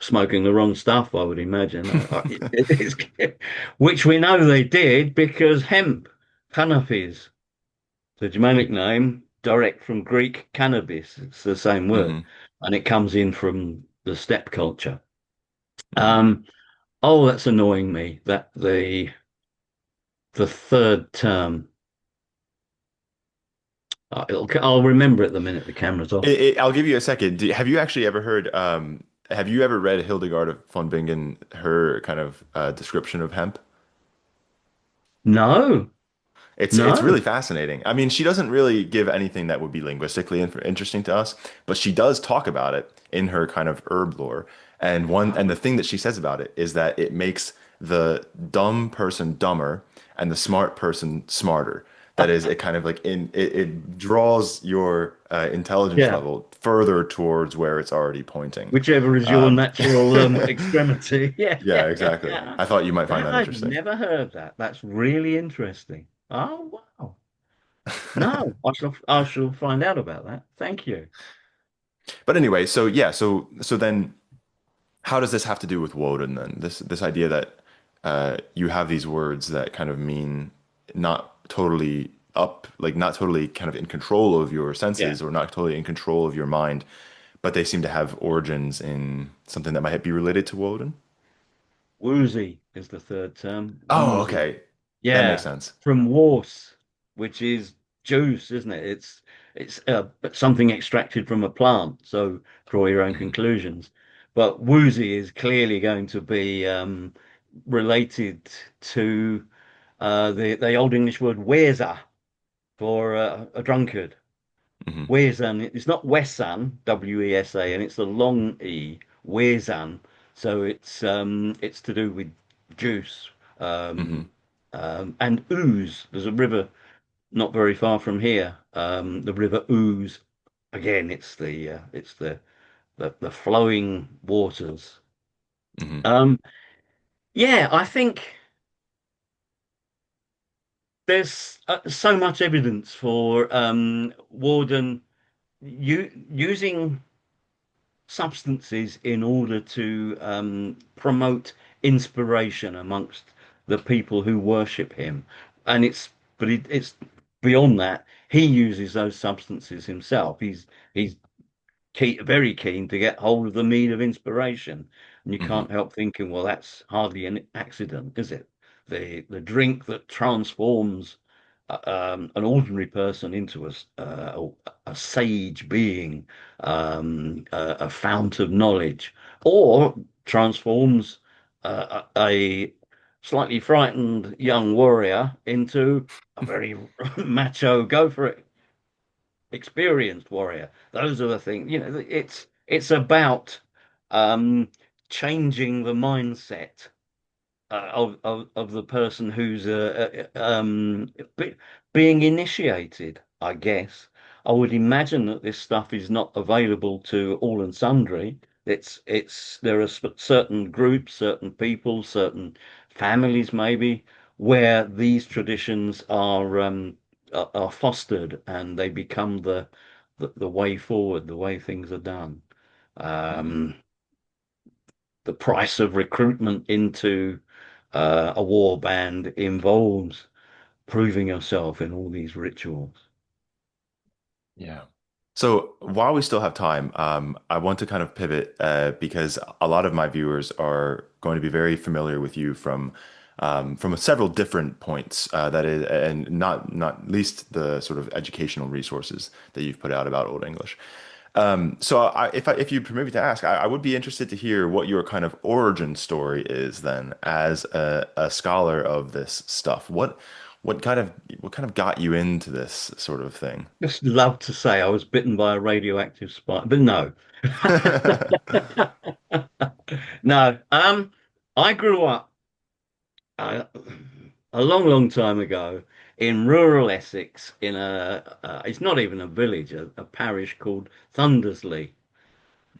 [SPEAKER 2] smoking the wrong stuff, I would imagine. Which we know they did because hemp, cannabis, the Germanic name, direct from Greek cannabis. It's the same word,
[SPEAKER 1] Hmm.
[SPEAKER 2] and it comes in from the steppe culture.
[SPEAKER 1] Hmm.
[SPEAKER 2] Um, oh, that's annoying me. That the third term. I'll remember it the minute the camera's off.
[SPEAKER 1] I'll give you a second. Have you actually ever heard? Have you ever read Hildegard of von Bingen, her kind of description of hemp?
[SPEAKER 2] No,
[SPEAKER 1] It's
[SPEAKER 2] no.
[SPEAKER 1] really fascinating. I mean, she doesn't really give anything that would be linguistically interesting to us, but she does talk about it in her kind of herb lore. And the thing that she says about it is that it makes the dumb person dumber and the smart person smarter. That is, it kind of like it draws your intelligence
[SPEAKER 2] Yeah,
[SPEAKER 1] level further towards where it's already pointing.
[SPEAKER 2] whichever is your
[SPEAKER 1] Um,
[SPEAKER 2] natural extremity. Yeah,
[SPEAKER 1] yeah, exactly. I thought you might find
[SPEAKER 2] that
[SPEAKER 1] that
[SPEAKER 2] I've
[SPEAKER 1] interesting.
[SPEAKER 2] never heard that. That's really interesting. Oh wow. No, I shall find out about that. Thank you.
[SPEAKER 1] But anyway, so yeah, so then. How does this have to do with Woden then? This idea that you have these words that kind of mean not totally like not totally kind of in control of your
[SPEAKER 2] Yeah.
[SPEAKER 1] senses or not totally in control of your mind, but they seem to have origins in something that might be related to Woden.
[SPEAKER 2] Woozy is the third term.
[SPEAKER 1] Oh,
[SPEAKER 2] Woozy.
[SPEAKER 1] okay. That makes
[SPEAKER 2] Yeah.
[SPEAKER 1] sense.
[SPEAKER 2] From wors, which is juice, isn't it? It's something extracted from a plant. So draw your own
[SPEAKER 1] Hmm.
[SPEAKER 2] conclusions. But woozy is clearly going to be related to the Old English word wesa for a drunkard.
[SPEAKER 1] Hmm.
[SPEAKER 2] Wesan, it's not Wesan, Wesa, and it's a long E, Wesan. So it's to do with juice.
[SPEAKER 1] Hmm.
[SPEAKER 2] And ooze. There's a river not very far from here. The River Ooze. Again, it's the flowing waters.
[SPEAKER 1] Hmm.
[SPEAKER 2] Um, yeah, I think there's so much evidence for Warden using substances in order to promote inspiration amongst the people who worship him. And it's beyond that. He uses those substances himself. He's very keen to get hold of the mead of inspiration. And you
[SPEAKER 1] Hmm.
[SPEAKER 2] can't help thinking, well, that's hardly an accident, is it? The drink that transforms an ordinary person into a sage being, a fount of knowledge, or transforms a slightly frightened young warrior into a very macho, go for it, experienced warrior. Those are the things, it's about um, changing the mindset of the person who's being initiated, I guess. I would imagine that this stuff is not available to all and sundry. There are certain groups, certain people, certain families maybe where these traditions are are fostered and they become the way forward, the way things are done.
[SPEAKER 1] Mm.
[SPEAKER 2] Um, the price of recruitment into a war band involves proving yourself in all these rituals.
[SPEAKER 1] Yeah. So while we still have time, I want to kind of pivot because a lot of my viewers are going to be very familiar with you from several different points. That is, and not least the sort of educational resources that you've put out about Old English. So if you permit me to ask, I would be interested to hear what your kind of origin story is then as a scholar of this stuff. What kind of what kind of got you into this sort of thing?
[SPEAKER 2] Just love to say I was bitten by a radioactive spider, but no. No. I grew up uh, a long, long time ago in rural Essex in it's not even a village, a parish called Thundersley.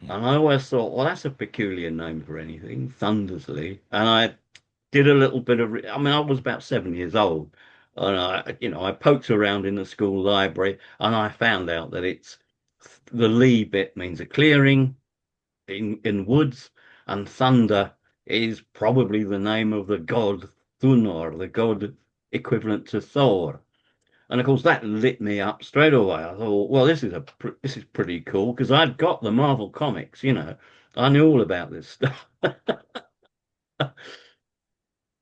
[SPEAKER 2] And I always thought, well, that's a peculiar name for anything, Thundersley. And I did a little bit of, I mean, I was about 7 years old. And I poked around in the school library and I found out that it's the Lee bit means a clearing in woods, and thunder is probably the name of the god Thunor, the god equivalent to Thor. And of course, that lit me up straight away. I thought, well, this is pretty cool because I'd got the Marvel comics, I knew all about this stuff.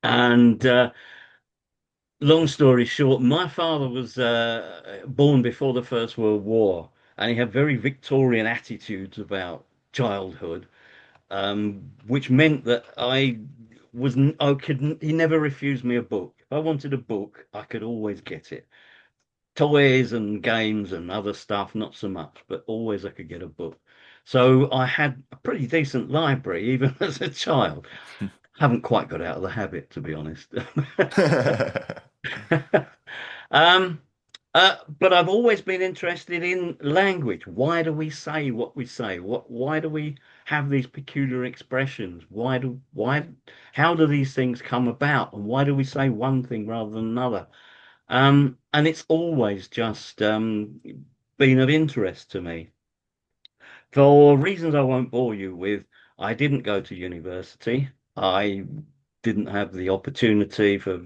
[SPEAKER 2] And long story short, my father was born before the First World War, and he had very Victorian attitudes about childhood, which meant that I couldn't, he never refused me a book. If I wanted a book, I could always get it. Toys and games and other stuff, not so much, but always I could get a book. So I had a pretty decent library, even as a child. Haven't quite got out of the habit, to be honest. Um, but I've always been interested in language. Why do we say what we say? Why do we have these peculiar expressions? How do these things come about? And why do we say one thing rather than another? And it's always just been of interest to me. For reasons I won't bore you with, I didn't go to university. I didn't have the opportunity for,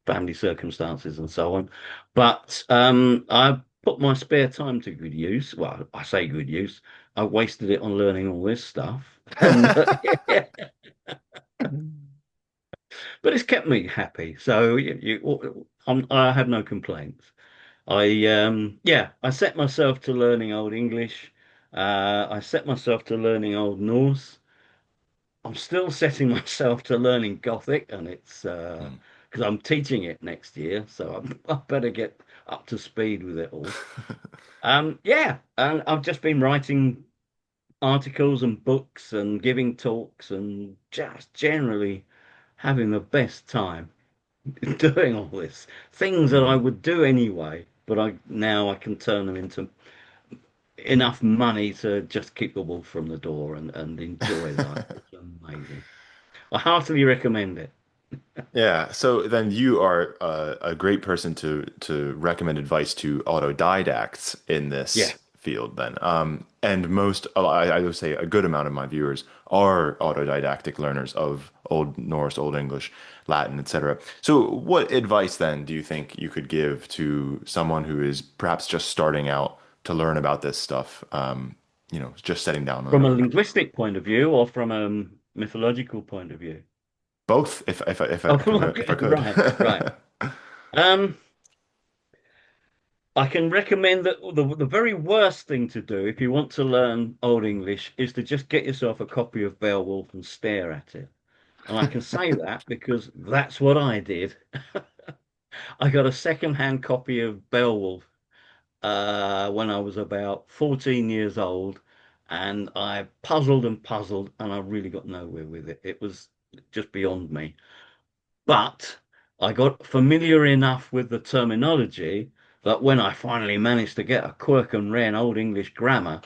[SPEAKER 2] family circumstances and so on. But I put my spare time to good use. Well, I say good use. I wasted it on learning all this stuff. And but it's kept me happy. So I have no complaints. I set myself to learning Old English. I set myself to learning Old Norse. I'm still setting myself to learning Gothic, and it's
[SPEAKER 1] Mm.
[SPEAKER 2] because I'm teaching it next year, so I better get up to speed with it all. Yeah, and I've just been writing articles and books and giving talks and just generally having the best time doing all this. Things that I
[SPEAKER 1] Mm.
[SPEAKER 2] would do anyway, but I can turn them into enough money to just keep the wolf from the door and enjoy life. It's amazing. I heartily recommend it.
[SPEAKER 1] Yeah, so then you are a great person to recommend advice to autodidacts in
[SPEAKER 2] Yeah.
[SPEAKER 1] this field then. And I would say a good amount of my viewers are autodidactic learners of Old Norse, Old English, Latin, etc. So what advice then do you think you could give to someone who is perhaps just starting out to learn about this stuff, just setting down on
[SPEAKER 2] From
[SPEAKER 1] their
[SPEAKER 2] a
[SPEAKER 1] own?
[SPEAKER 2] linguistic point of view or from a mythological point of view?
[SPEAKER 1] Both,
[SPEAKER 2] Oh,
[SPEAKER 1] if I could.
[SPEAKER 2] right, right. Um, I can recommend that the very worst thing to do if you want to learn Old English is to just get yourself a copy of Beowulf and stare at it. And I can say that because that's what I did. I got a second-hand copy of Beowulf when I was about 14 years old, and I puzzled and puzzled, and I really got nowhere with it. It was just beyond me. But I got familiar enough with the terminology that when I finally managed to get a quirk and wren Old English grammar,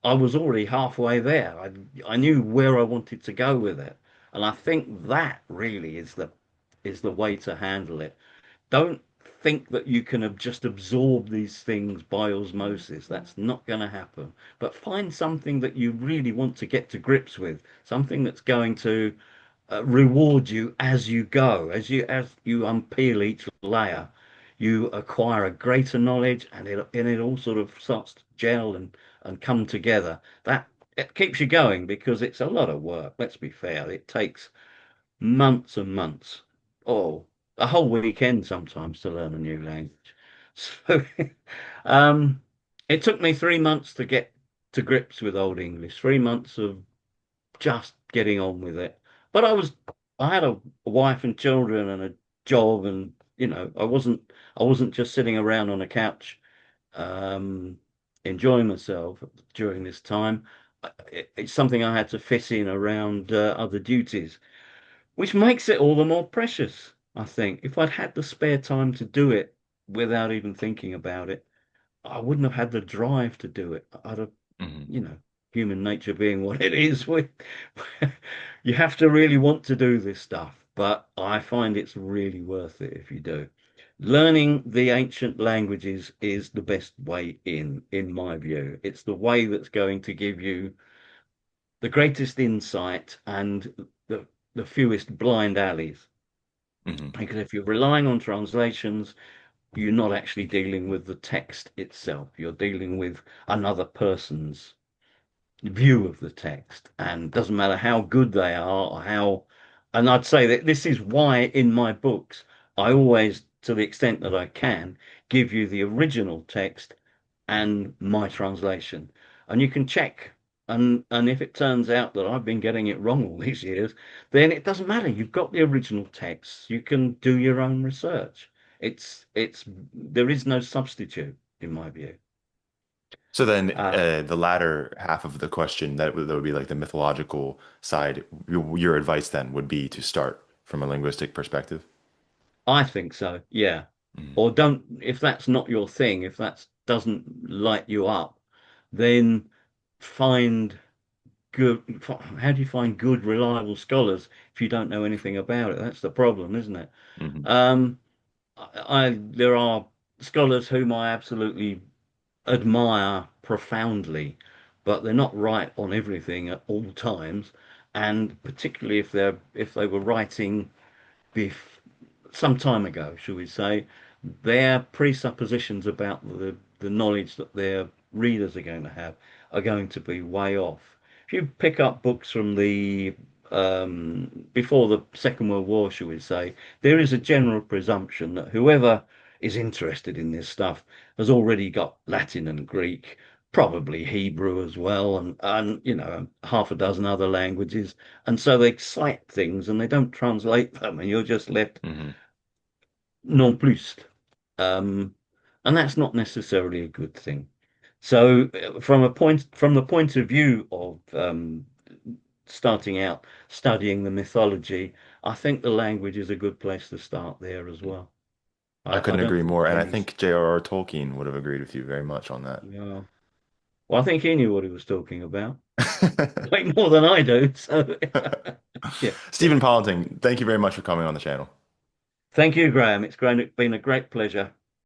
[SPEAKER 2] I was already halfway there. I knew where I wanted to go with it, and I think that really is the way to handle it. Don't think that you can have just absorb these things by osmosis. That's not going to happen. But find something that you really want to get to grips with, something that's going to reward you as you go, as you unpeel each layer. You acquire a greater knowledge, and it all sort of starts to gel and come together. That it keeps you going because it's a lot of work. Let's be fair. It takes months and months, or a whole weekend sometimes to learn a new language. So um, it took me 3 months to get to grips with Old English, 3 months of just getting on with it. But I had a wife and children and a job, and I wasn't just sitting around on a couch um, enjoying myself during this time. It's something I had to fit in around other duties, which makes it all the more precious, I think. If I'd had the spare time to do it without even thinking about it, I wouldn't have had the drive to do it. I'd have,
[SPEAKER 1] Hmm.
[SPEAKER 2] you know, human nature being what it is, you have to really want to do this stuff. But I find it's really worth it if you do. Learning the ancient languages is the best way in my view. It's the way that's going to give you the greatest insight and the fewest blind alleys.
[SPEAKER 1] Hmm.
[SPEAKER 2] Because if you're relying on translations, you're not actually dealing with the text itself. You're dealing with another person's view of the text. And doesn't matter how good they are or how, and I'd say that this is why in my books, I always, to the extent that I can, give you the original text and my translation. And you can check. And if it turns out that I've been getting it wrong all these years, then it doesn't matter. You've got the original text. You can do your own research. There is no substitute in my view.
[SPEAKER 1] So then,
[SPEAKER 2] Uh,
[SPEAKER 1] the latter half of the question, that would be like the mythological side. Your advice then would be to start from a linguistic perspective.
[SPEAKER 2] I think so, yeah.
[SPEAKER 1] Mhm.
[SPEAKER 2] Or don't, if that's not your thing, if that doesn't light you up, then find how do you find good, reliable scholars if you don't know anything about it? That's the problem, isn't it?
[SPEAKER 1] Mhm.
[SPEAKER 2] Um, there are scholars whom I absolutely admire profoundly, but they're not right on everything at all times, and particularly if they were writing bef some time ago, shall we say, their presuppositions about the knowledge that their readers are going to have are going to be way off. If you pick up books from the before the Second World War, shall we say, there is a general presumption that whoever is interested in this stuff has already got Latin and Greek, probably Hebrew as well, and half a dozen other languages, and so they cite things and they don't translate them, and you're just left
[SPEAKER 1] Mhm.
[SPEAKER 2] non plus. Um, and that's not necessarily a good thing. So, from the point of view of starting out studying the mythology, I think the language is a good place to start there as well.
[SPEAKER 1] I
[SPEAKER 2] I
[SPEAKER 1] couldn't
[SPEAKER 2] don't
[SPEAKER 1] agree
[SPEAKER 2] think
[SPEAKER 1] more,
[SPEAKER 2] there's
[SPEAKER 1] and I
[SPEAKER 2] any,
[SPEAKER 1] think J.R.R. Tolkien would have agreed with you very much on that.
[SPEAKER 2] yeah. Well, I think he knew what he was talking about way more than I do. So, yeah.
[SPEAKER 1] Stephen Pollington, thank you very much for coming on the channel.
[SPEAKER 2] Thank you, Graham. Been a great pleasure.